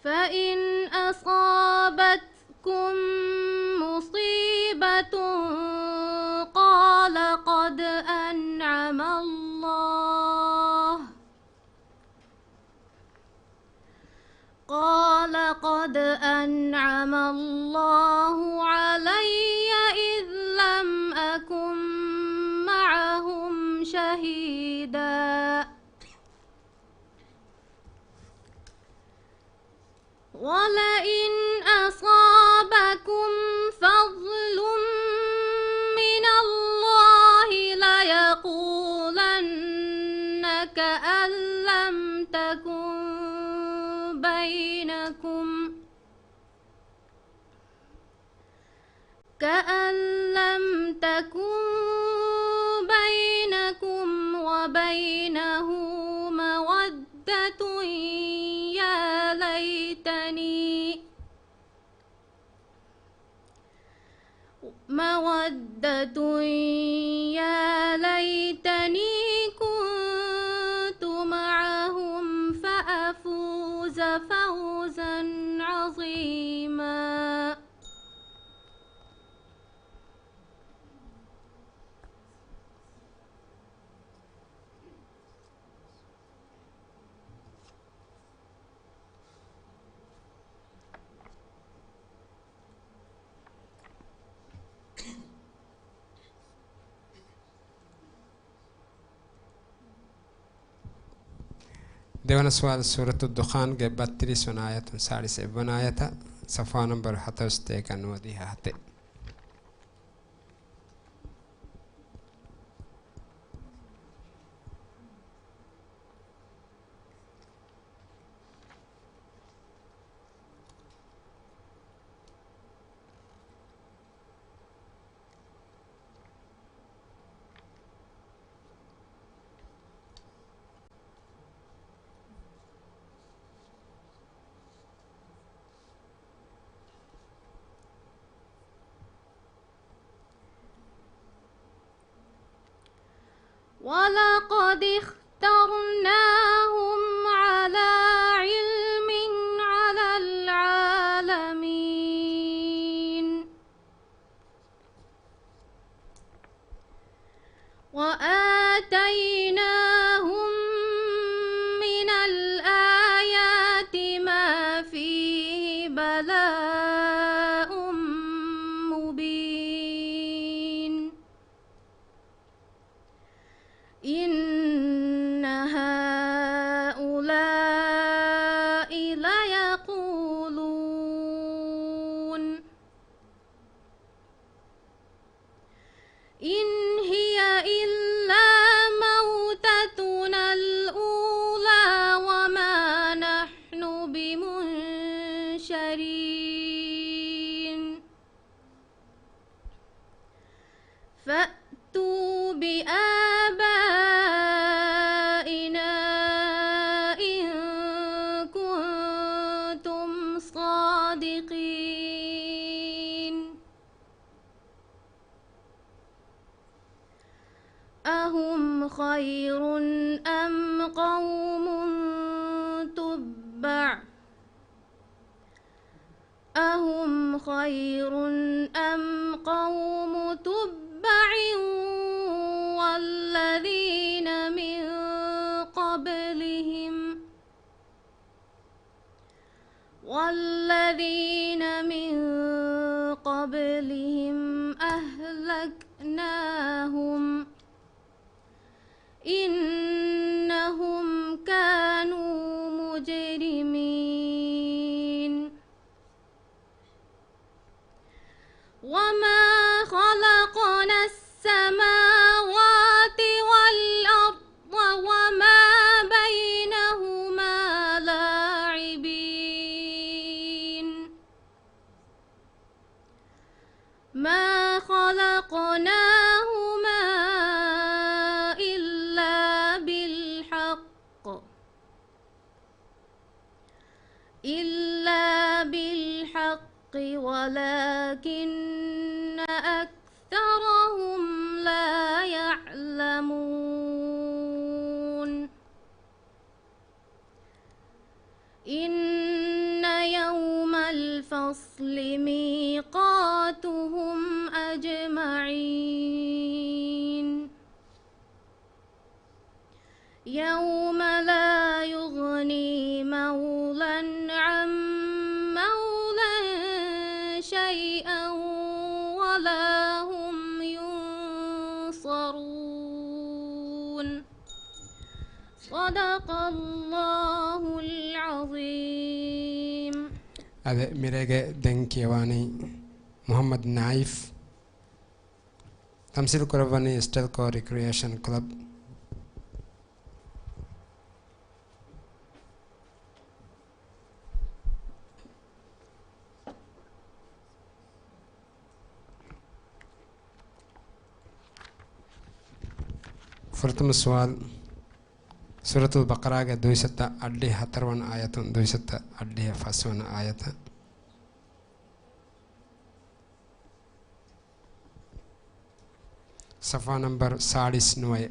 فإن أصابتكم مصيبة قال قد أنعم الله علي إذ لم أكن معهم شهيدا ولئن أصابكم فضل من الله ليقولن كأن لم تكن بينكم وبينه مودة يا ليتني كنت معهم فأفوز فوزا عظيما. देवाना सवाल सूरत दुखान के 32 आयत 7.5 आयत सफ़ा नंबर 71 का नोदी हाते ولقد اخترناهم على علم على العالمين وآتيناهم من الآيات ما فيه بلاء مبين إن هؤلاء ليقولون إن هي إلا موتتنا الأولى وما نحن بمنشرين فأتوا بآبائنا إن كنتم صادقين أهم خير أم قوم تبع أهم خير أم قوم تبع والذين من قبلهم أهلكناهم إنهم كانوا مجرمين وما خلقنا السماوات والأرض وما بينهما لاعبين ما خلقناهما إلا بالحق ولكن أكثرهم لا يعلمون إن يوم الفصل ميقاتهم أجمعين يوم لا يغني مولى عن مولى شيئا ولا هم ينصرون صدق الله العظيم. هذا ميرجع دنكيواني محمد نايف تمثيل كرباني ستيلكو ريكريشن كلوب. فرتم السؤال سورة البقرة دويسة أدي هتروان آية دويسة أدي فاسوان آية صفحة نمبر 49.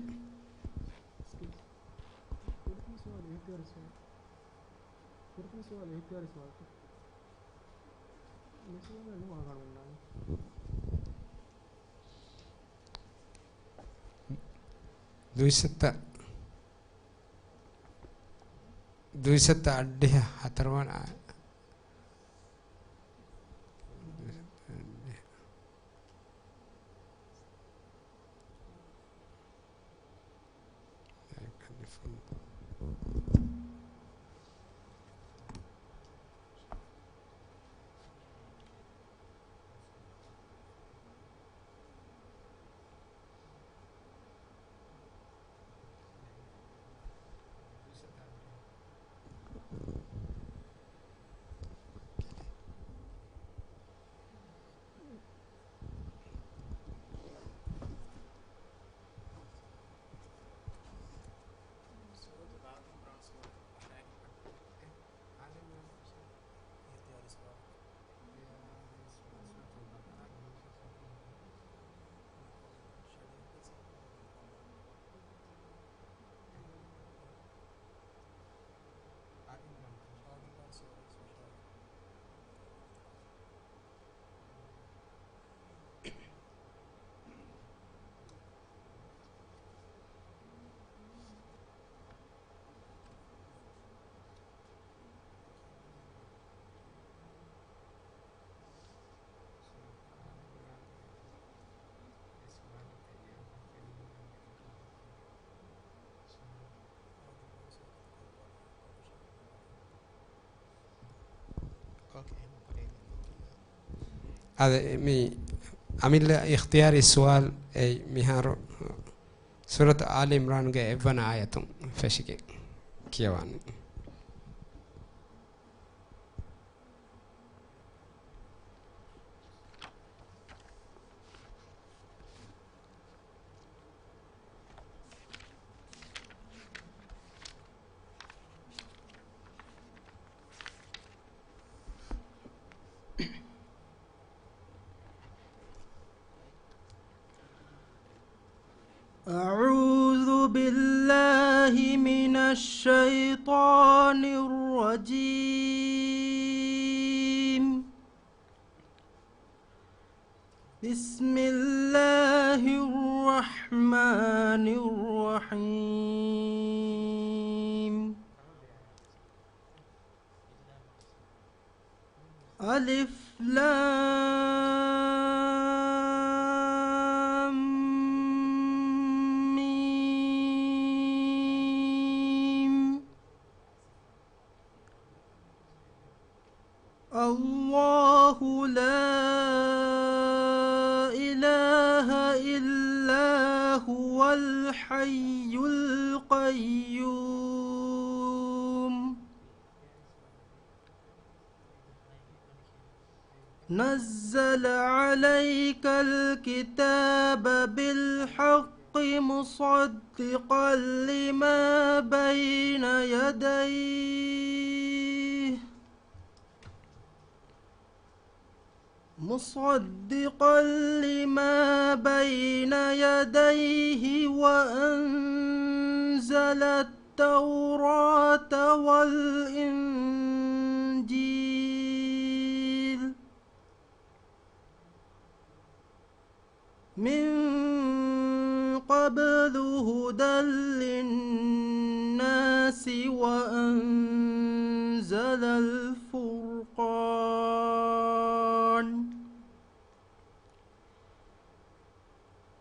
دويسة أدي هتروان آية هذا مي عمل اختيار السؤال أي مهار سورة آل عمران جاء ابن آية فشكي كيوان أعوذ بالله من الشيطان الرجيم. بسم الله الرحمن الرحيم. ألف لام ميم. الله لا إله إلا هو الحي القيوم. نزل عليك الكتاب بالحق مصدقا لما بين يديه وأنزل التوراة والإنجيل من قبل هدى للناس وأنزل الفرقان.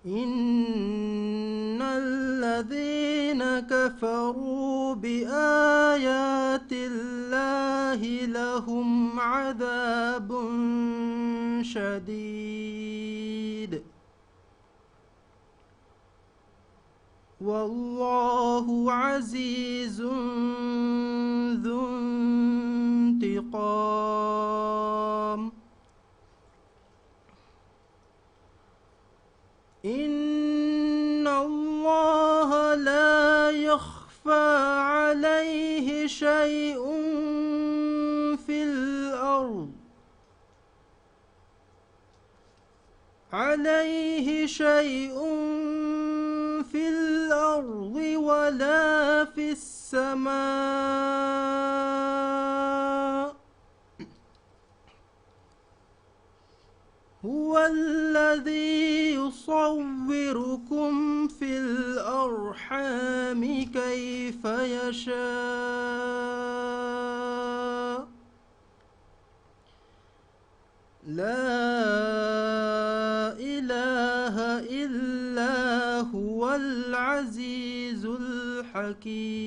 إن الذين كفروا بآيات الله لهم عذاب شديد والله عزيز ذو انتقام. إن الله لا يخفى عليه شيء في الأرض ولا في السماء. هو الذي يصوركم في الأرحام كيف يشاء. لا إله إلا هو العزيز الحكيم.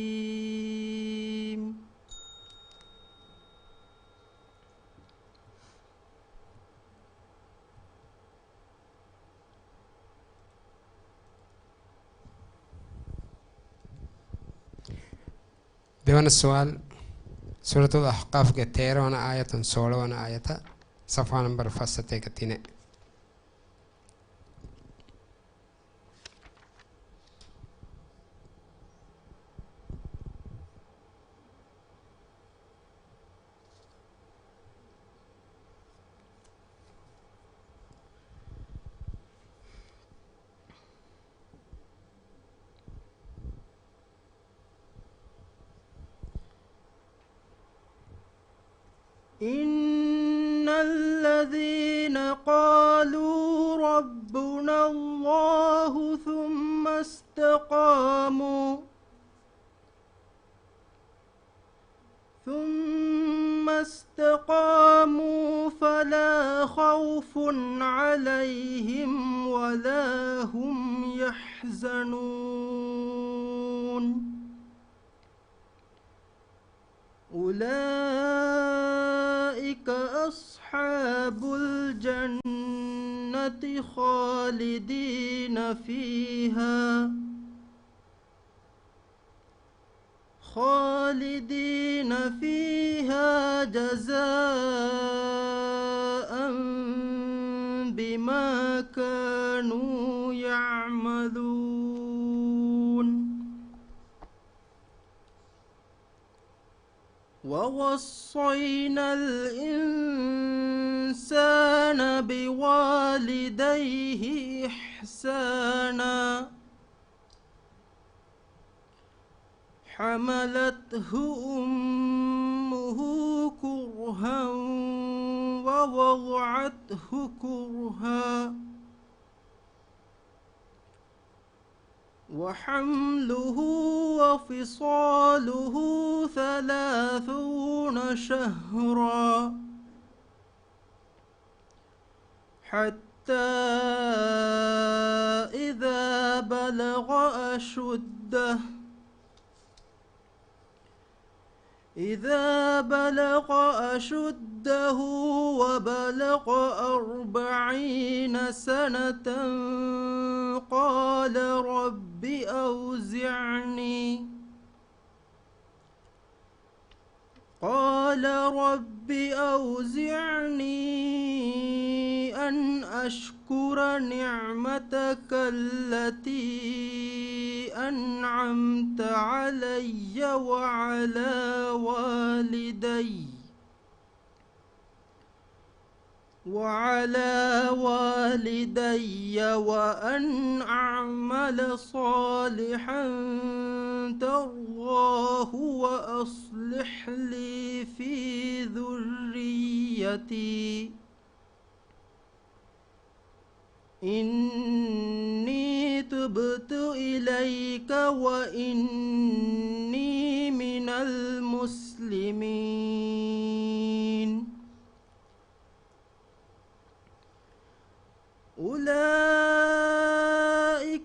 ديوان السؤال سورة الأحقاف के 13 आयत 16 आयत صفحة نمبر 61. إن الذين قالوا ربنا الله ثم استقاموا فلا خوف عليهم ولا هم يحزنون. أولئك أصحاب الجنة خالدين فيها جزاء بما كانوا يعملون ووصينا الإنسان بوالديه إحسانا حملته أمه كرها ووضعته كرها وحمله وفصاله 30 شهرا حتى إذا بلغ أشده وبلغ 40 سنة قال رب أوزعني أن أشكر نعمتك التي أنعمت علي وعلى والدي وأن أعمل صالحا ترضاه وأصلح لي في ذريتي إني تبت إليك وإني من المسلمين أولئك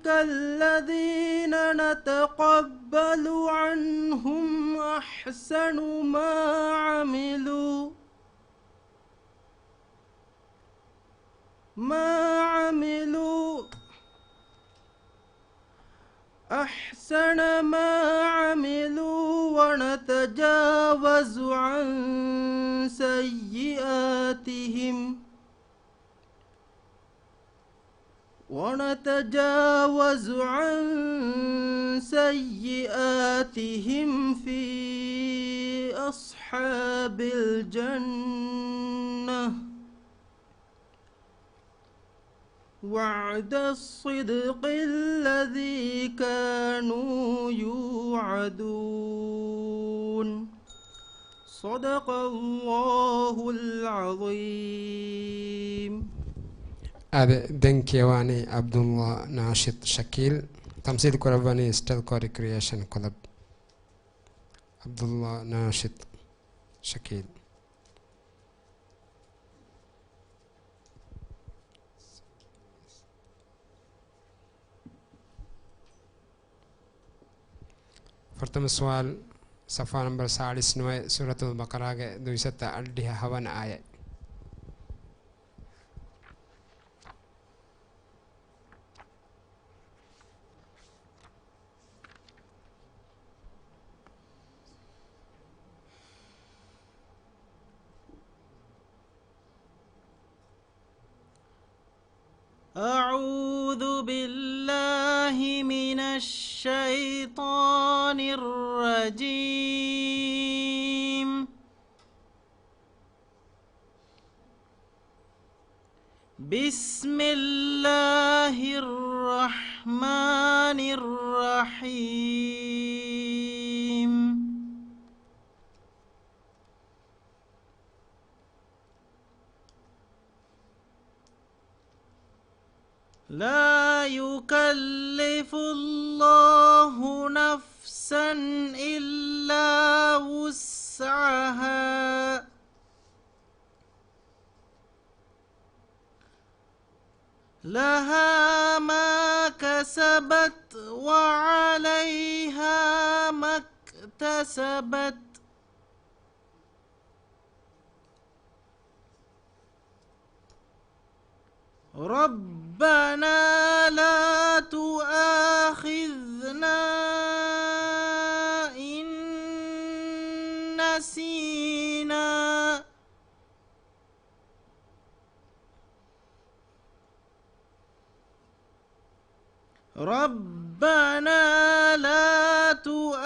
الذين نتقبل عنهم أحسن ما عملوا ونتجاوز عن سيئاتهم في أصحاب الجنة وعد الصدق الذي كانوا يوعدون صدق الله العظيم. هذا دنكيواني عبد الله ناشط شكيل تمثيل كرباني ستيل كوري كرياشن كلب عبد الله ناشط شكيل. فرتم السؤال صفحة نمبر 49 سورة البقرة 2 ألديها هوان آية. أعوذ بالله من الشيطان الرجيم. بسم الله الرحمن الرحيم. لا يكلف الله نفسا إلا وسعها لها ما كسبت وعليها ما اكتسبت ربنا لا تؤاخذنا إن نسينا ربنا لا تؤاخذنا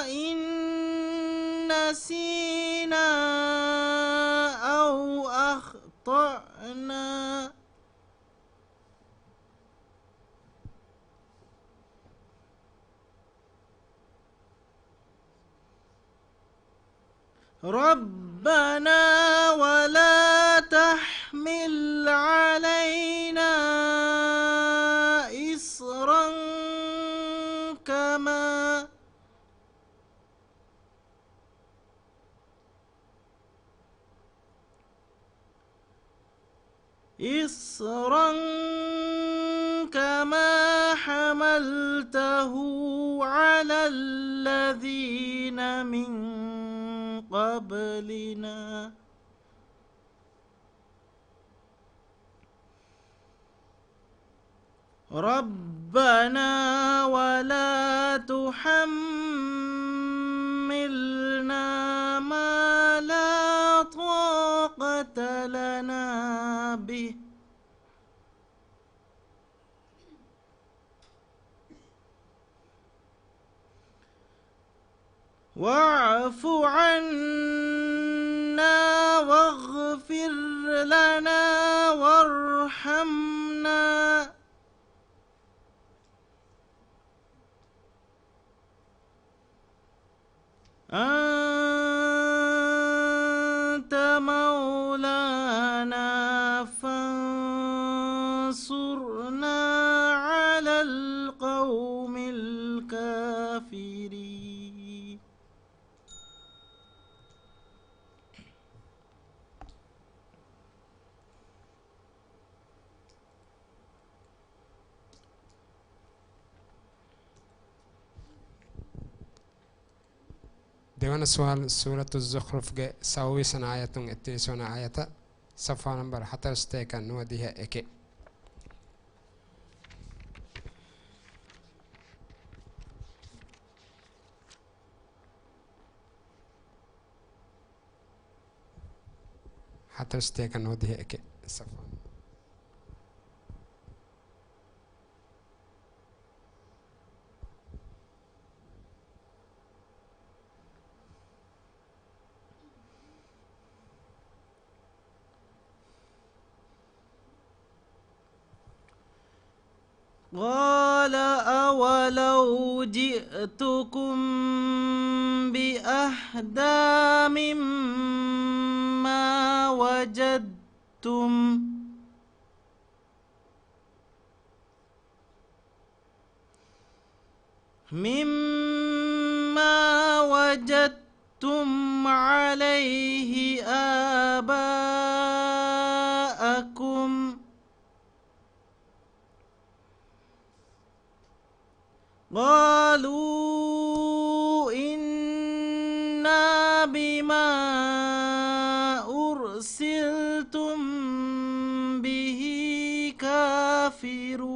إن نسينا أو أخطأنا ربنا ولا تحمل علينا إصرا كما حملته على الذين من قبلنا ربنا ولا تحملنا ما لا طاقة لنا به واعف عنا واغفر لنا وارحمنا أنت مولانا فانصرنا على القوم الكافرين ديوان سؤال سورة الزخرف جاء سوي سنة آية اتنسون آية صفحة نمبر حتى استيقا نوديها إكي حتى استيقا نوديها إكي صفحة قال أولو جئتكم بأهدى مما وجدتم عليه آباءكم قالوا إنا بما أرسلتم به كافرون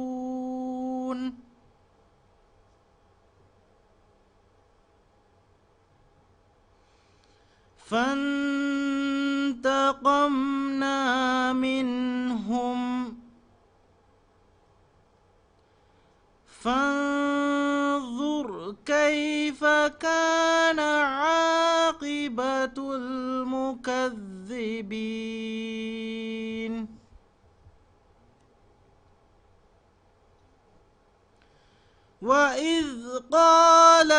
فانتقمنا منهم فانظر كيف كان عاقبة المكذبين وإذ قال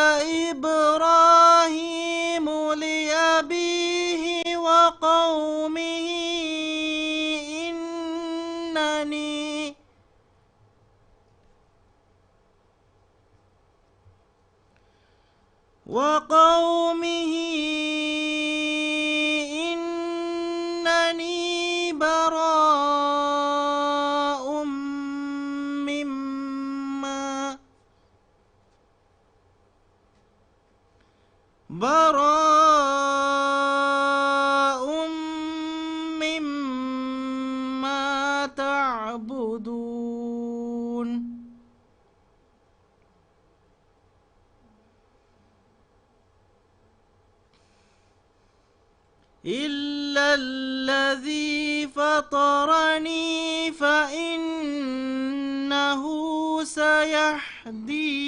إبراهيم لأبيه وقومه إنني براء مما إلا الذي فطرني فإنه سيهدين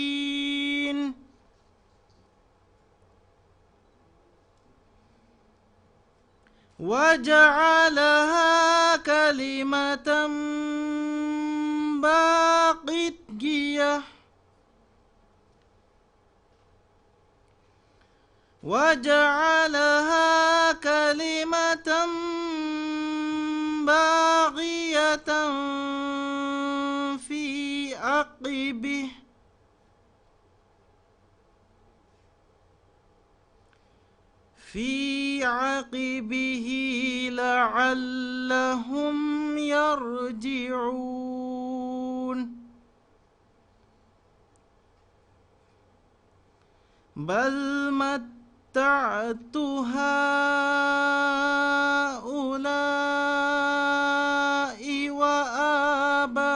وجعلها كلمة باقية وجعلها كلمة باقية في عقبه لعلهم يرجعون بل متعت هؤلاء وآباءهم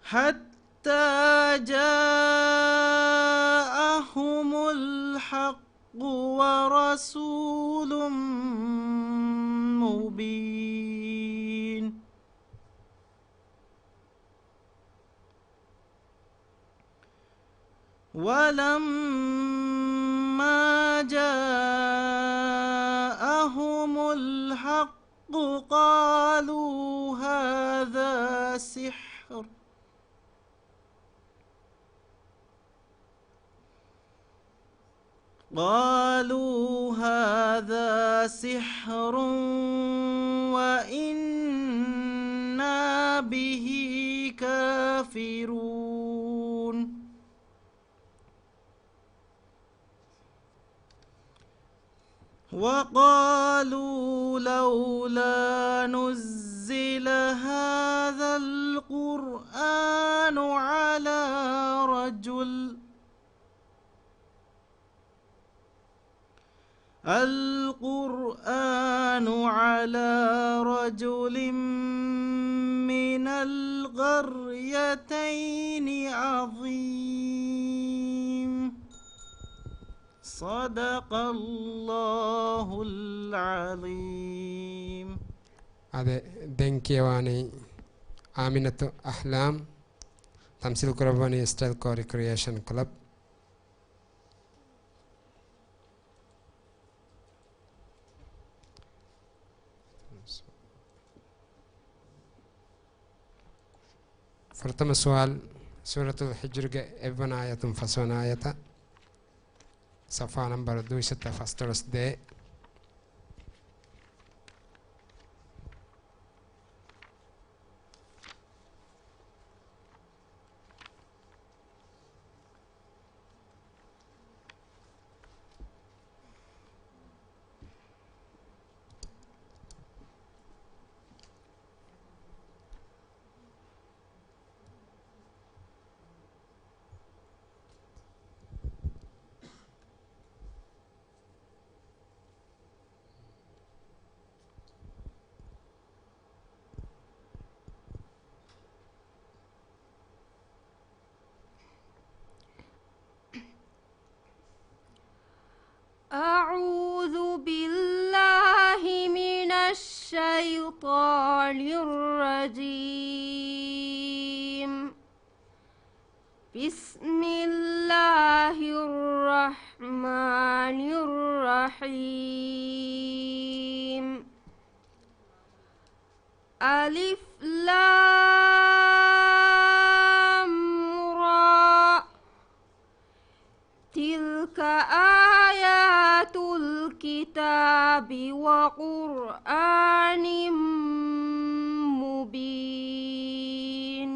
حتى جاءهم الحق ورسول مبين ولما جاءهم الحق قالوا هذا سحر وإنا به كافرون وقالوا لولا نزل هذا القرآن على رجل من القريتين عظيم صدق الله العظيم. هذا دنكيواني آمنة أحلام تمثيل كرباني ستايل ريكريشن كلب. فرتم السؤال سورة الحجر ابن آية فصون آية صفحة نمبر 2 فاسترس دي أعوذ بالله من الشيطان الرجيم. بسم الله الرحمن الرحيم. ألف لام را تلك آيات الكتاب وقرآن مبين.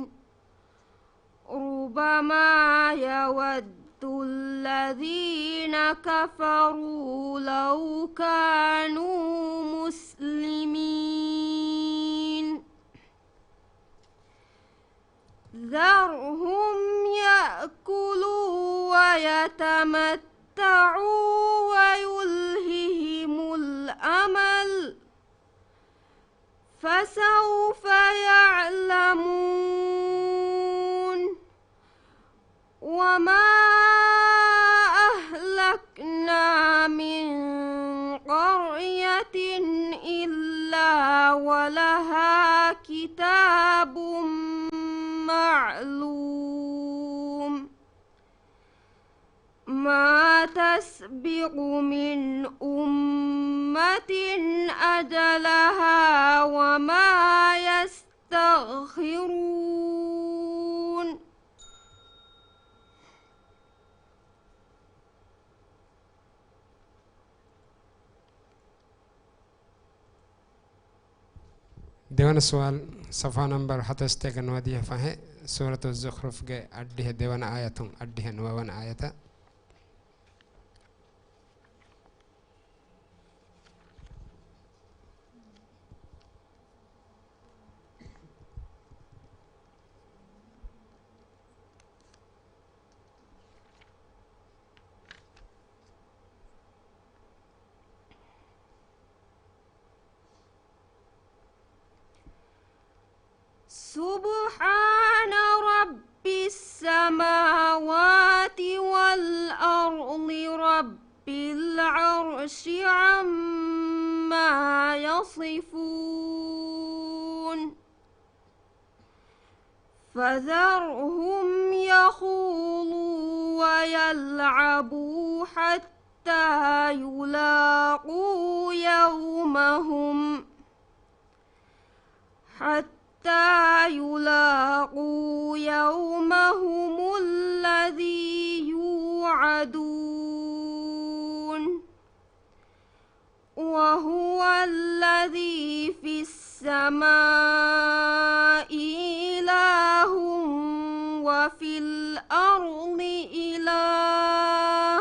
ربما يود الذين كفروا لو كانوا مسلمين فذرهم يأكلوا ويتمتعوا ويلههم الأمل فسوف يعلمون وما أهلكنا من قرية إلا ولها كتاب معلوم ما تسبق من أمة أجلها وما يستغفرون देवन सवाल सफ़ा नंबर 27 के नवदिह फहे सूरत ज़ुख़्रुफ़ के अड्डिह देवन आयतों अड्डिह नवन आयता سبحان رب السماوات والأرض رب العرش عما يصفون فذرهم يخوضوا ويلعبوا حتى يلاقوا يومهم الذي يوعدون وهو الذي في السماء إله وفي الأرض إله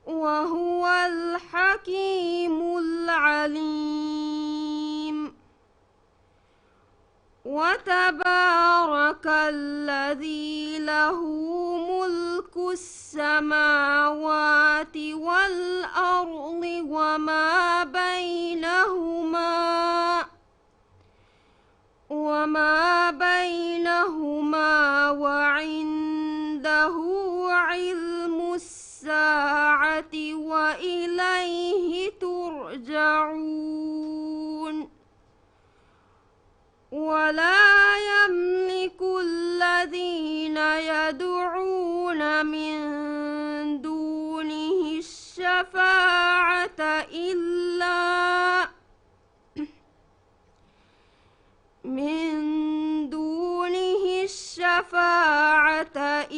وهو الحكيم العليم وتبارك الذي له ملك السماوات والأرض وما بينهما وعنده علم الساعة وإليه ترجعون ولا يملك الذين يدعون من دونه الشفاعة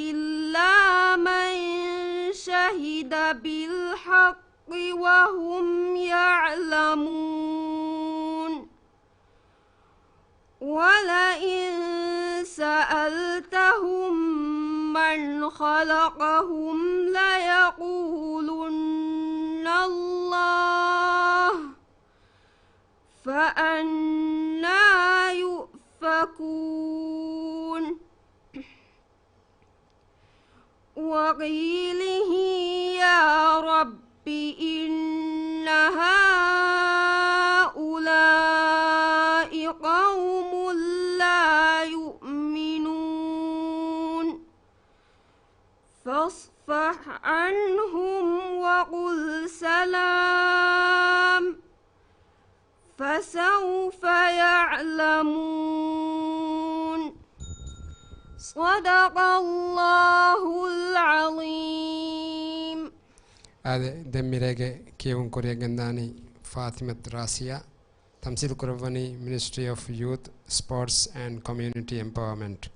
إلا من شهد بالحق وهم يعلمون ولئن سألتهم من خلقهم ليقولن الله فأنى يؤفكون وقيله يا رب إن هؤلاء قوم لا يؤمنون فاصفح عنهم وقل سلام فسوف يعلمون صدق الله العظيم. هذا دميرة كيفون كوريا جنداني فاطمة راسيا تمثيل كروفاني Ministry of Youth, Sports and Community Empowerment.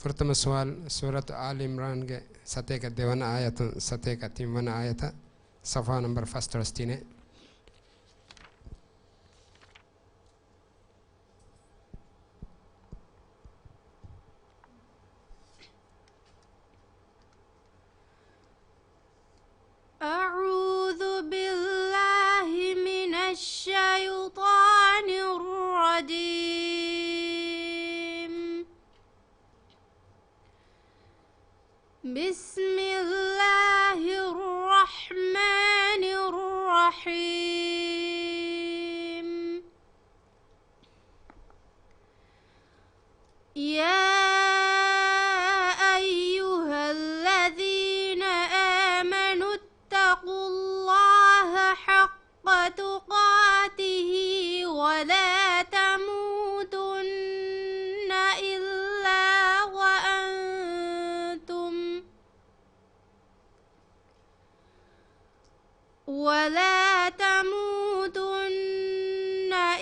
प्रथम सवाल सूरत आल इमरान के सते का देवन आयत सते का तिमवन आयत सफ़ा नंबर 1 ने بسم الله الرحمن الرحيم. يا أيها الذين آمنوا اتقوا الله حق تقاته ولا تموتن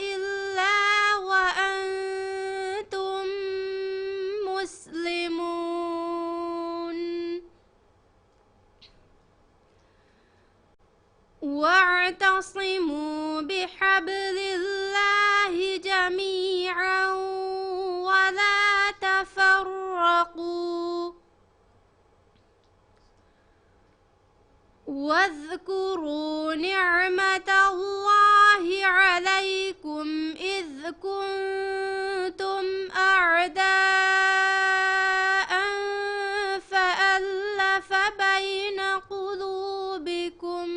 إلا وأنتم مسلمون. واعتصموا بحبل الله جميعا ولا تفرقوا. واذكروا نعمة الله عليكم إذ كنتم أعداء فألف بين قلوبكم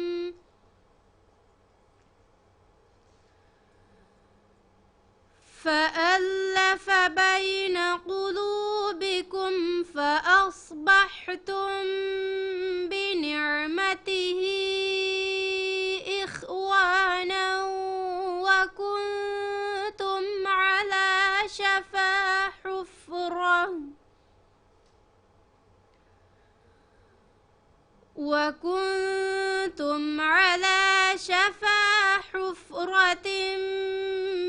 فأصبحتم بنعمته إخوانا وكنتم على شفا حفرة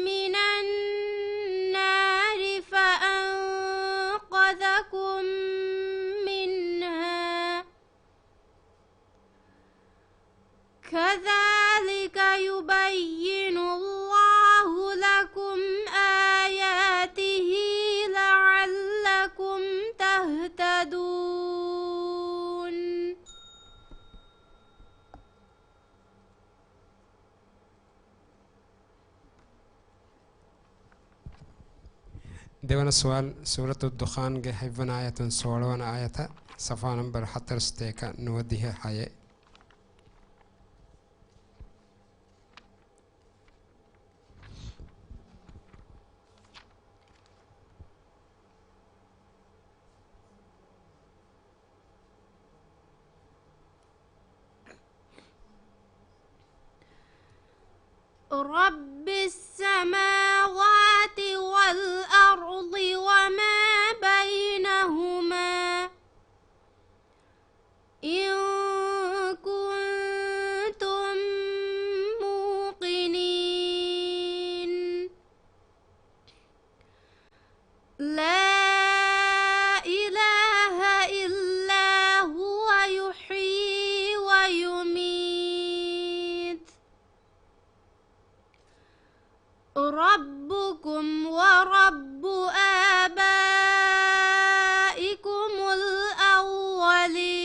من النار فأنقذكم منها. كذلك يبين الله لكم آياته لعلكم تهتدون. देवन सवाल सूरत दुखान के हिवन आयतन 16 आयत सफ़ा नंबर 70 का नवदिह हाये رب السماوات والأرض وما بينهما إن كنتم موقنين. لا إله إلا هو يحيي ويميت. ربكم ورب آبائكم الأولين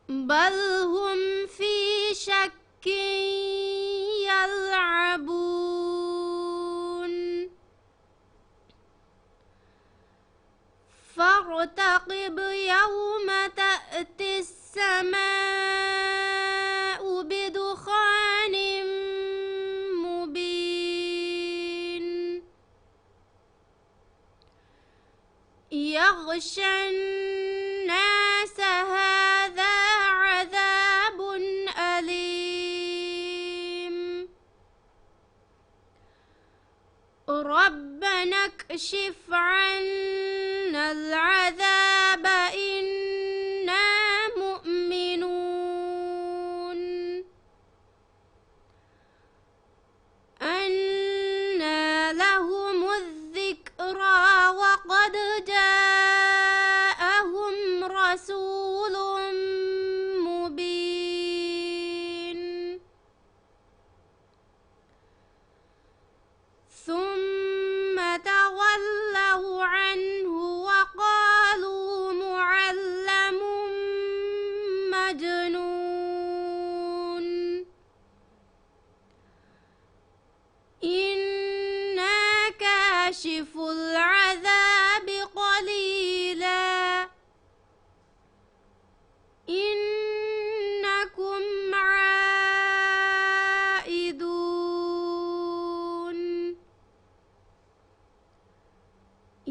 بل هم في شك يلعبون. فارتقب يوم تأتي السماء بدخان مبين يغشى الناس. هذا عذاب أليم. ربنا اكشف عنا العذاب إنا مؤمنون. أنى لهم الذكرى وقد جاءهم رسول مبين. ثم تولوا عنه وقالوا معلم مجنون. إنا كاشف العذاب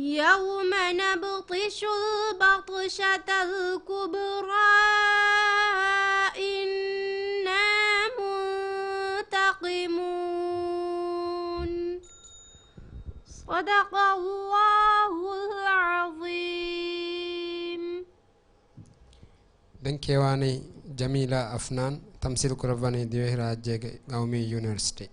يوم نبطش البطشة الكبرى إنا منتقمون صدق الله العظيم. Benkewani Jamila Afnan Tamsil Kuravani Diviharaje Gaumi University.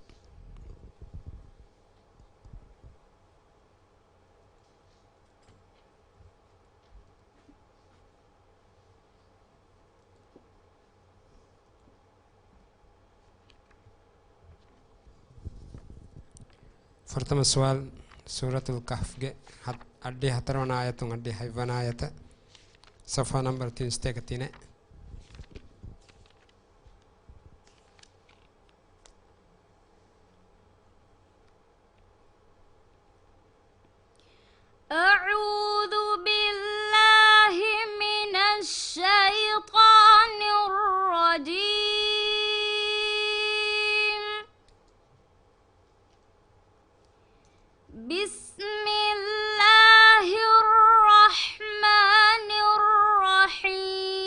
فرتم السؤال سورة الكهف أدي هترون آية أدي حيوان آية صفحة نمبر 3 أعوذ بالله من الشيطان الرجيم. بسم الله الرحمن الرحيم.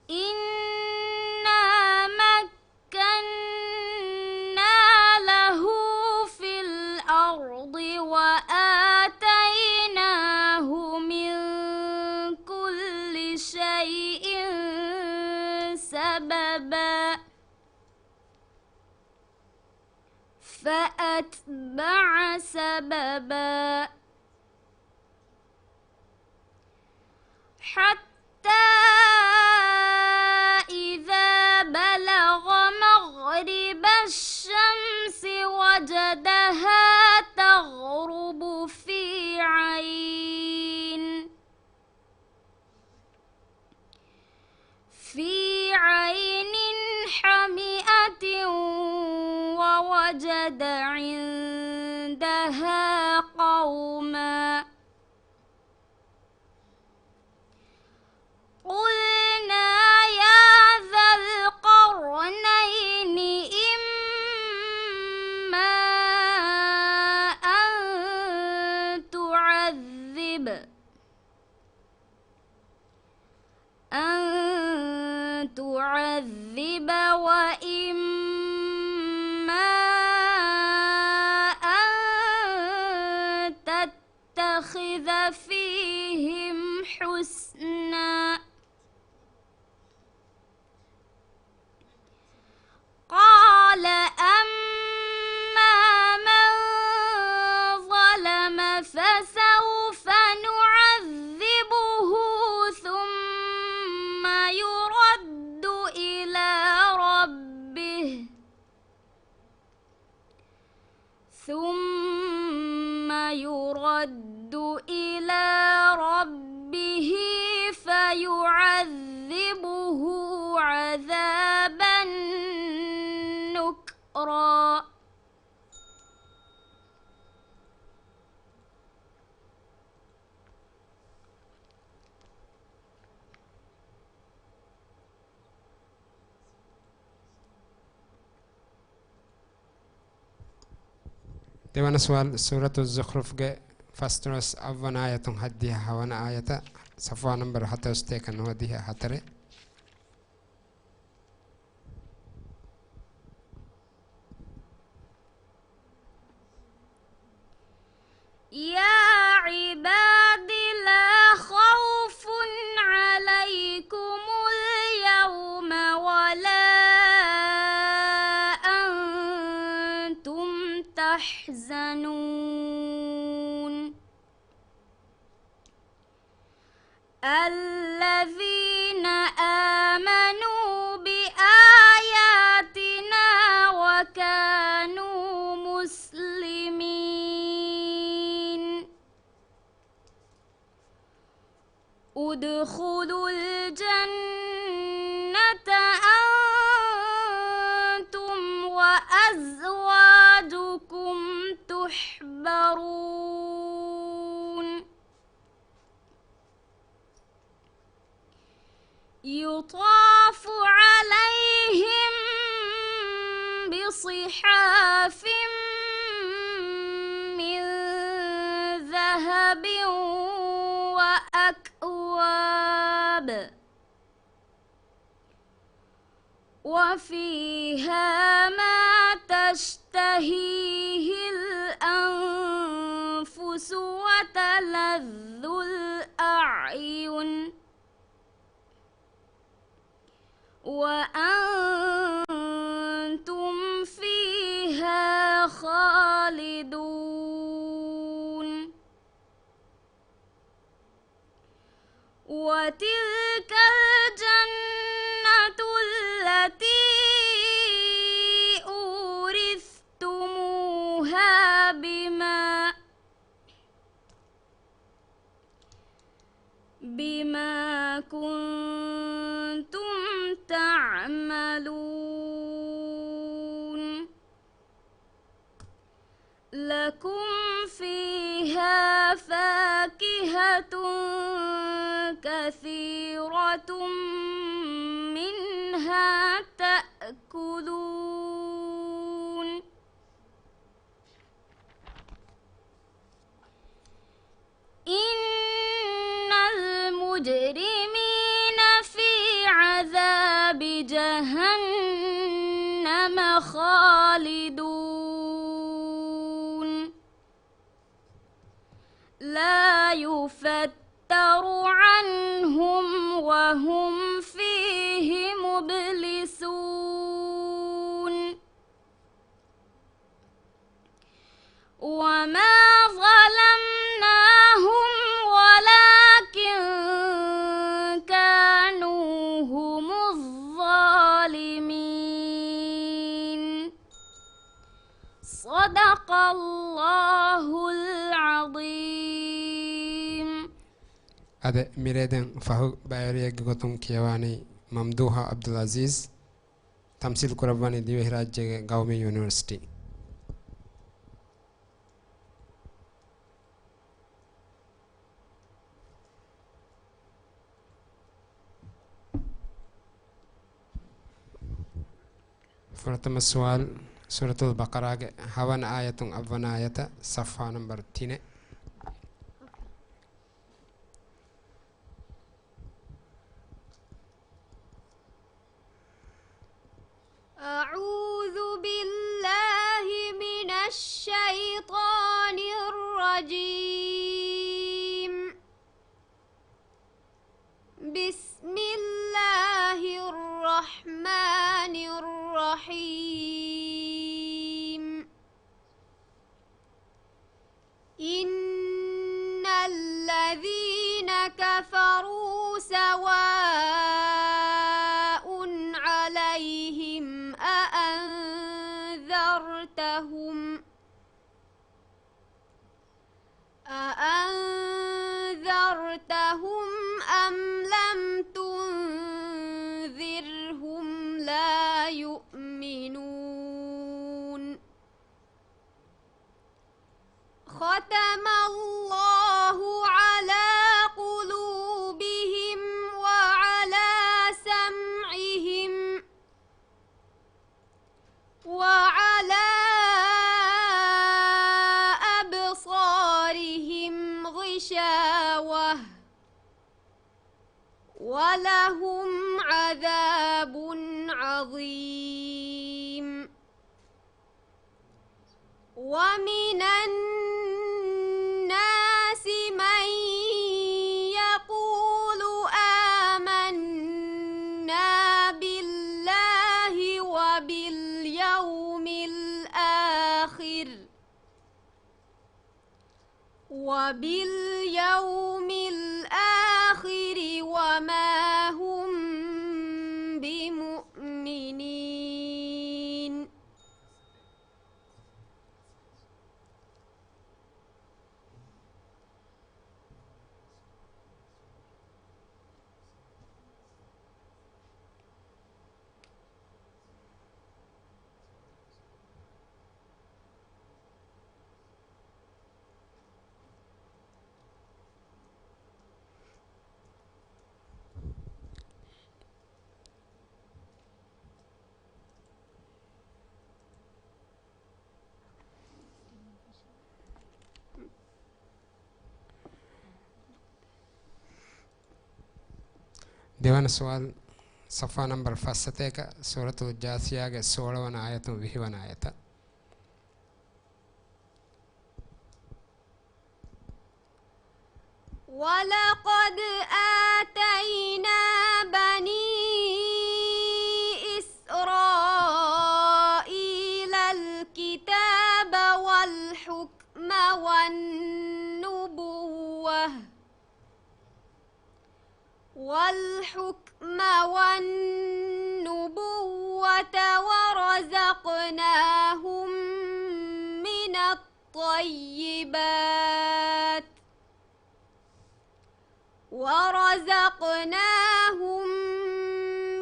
إنا مكنا له في الأرض وآتيناه من كل شيء سببا فأتبع سببا حتى إذا بلغ مغرب الشمس وجدها تغرب في عين حمئة ووجد عندها قوما قلنا يا ذا القرنين إما أن تعذب وإما أن تتخذ فيهم حسنا قال أما من ظلم فسوف نعذبه ثم يرد إلى ربه فيعذبه عذابا نكرا Dewana soal Surah Az-Zukhruf ge fastros avvan ayatun haddiha hawana ayata safwa number 7 tekan wadiha hatare يا عبادي لا خوف عليكم اليوم ولا أنتم تحزنون الذين آمنوا بآياتنا وكانوا مسلمين ادخلوا الجنة أنتم وأزواجكم تحبرون يطاف عليهم صحاف من ذهب وأكواب وفيها ما تشتهيه الأنفس وتلذ الأعين وأنتم فيها خالدون وتلك الجنة التي أورثتموها بما كنتم تعملون لكم فيها فاكهة كثيرة منها تأكلون إن المجرمين في عذاب جهنم خالدون لا يفتر عنهم وهم فيه مبلسون وما ظلمناهم ولكن كانوا هم الظالمين صدق الله العظيم. ade mireden fahu bayariya gotum kiyawani mamduha Abdul Aziz tamsil kurabani diwe rajye Gaume University. प्रथम सवाल सूरतुल बकरा के हवन आयतुं अव्वन आयत सफ़ा नंबर 3. أعوذ بالله من الشيطان الرجيم. بسم الله الرحمن الرحيم. إن الذين كفروا سواء عليهم أأنذرتهم أم لم تنذرهم لا يؤمنون. ختم الله على قلوبهم وعلى سمعهم وعلى أبصارهم غشاوة ولهم عذاب عظيم. ومن الناس من يقول آمنا بالله وباليوم الآخر وما هم بمؤمنين. දෙවන සුවල් صفحة نمبر فاستيك سورة الجاثية 16 آية 20 آية. ولقد آتينا بني إسرائيل الكتاب والحكم والنبوة ورزقناهم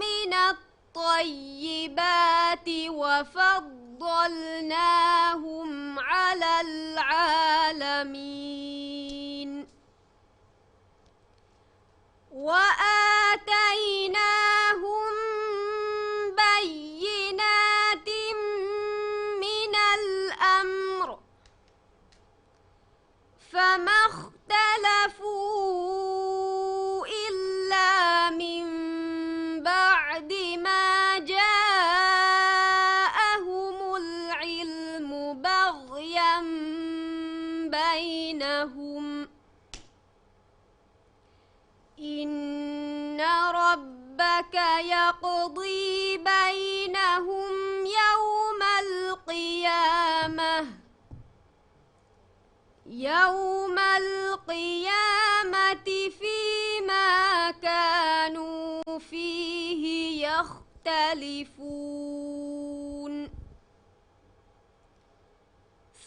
من الطيبات وفضلناهم على العالمين وآتيناهم بينات من الأمر فما اختلفوا إلا من بعد ما جاءهم العلم بغيا بينهم إن ربك يقضي بينهم يوم القيامة فيما كانوا فيه يختلفون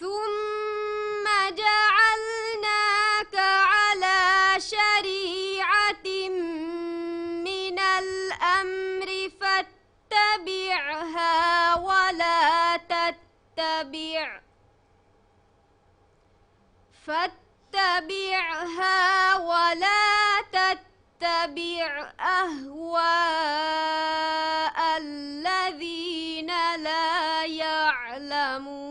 ثم جعلناك على شريعة من الأمر فاتبعها ولا تتبع أهواء الذين لا يعلمون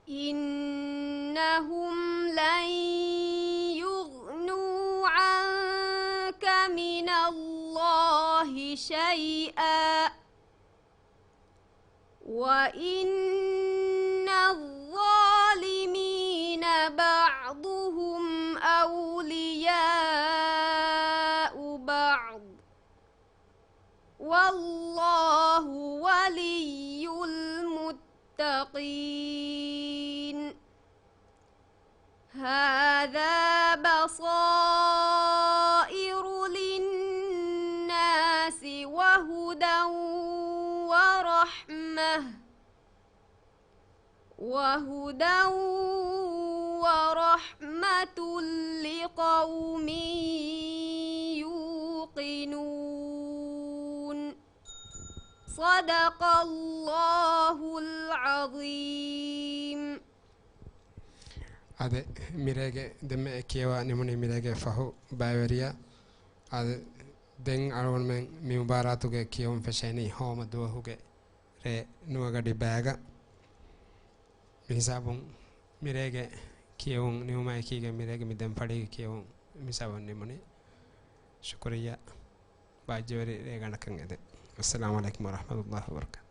إنهم لن يغنوا عنك من الله شيئا وإن الظالمين بعضهم أولياء بعض والله ولي المتقين هذا بصائر للناس وهدى ورحمة لقوم يوقنون صدق الله العظيم. هذا ميرجع دم كيوا نموني ميرجع فهو بايوريا هذا دين أرون من مباراتو كيوم فشاني هوم دوه re nuaga di baga misabun mirege kiyong niuma kiga mirege midem padi kiyong misabun nimone shukriya bajori re gana kangede. Assalamu alaikum warahmatullahi wabarakatuh.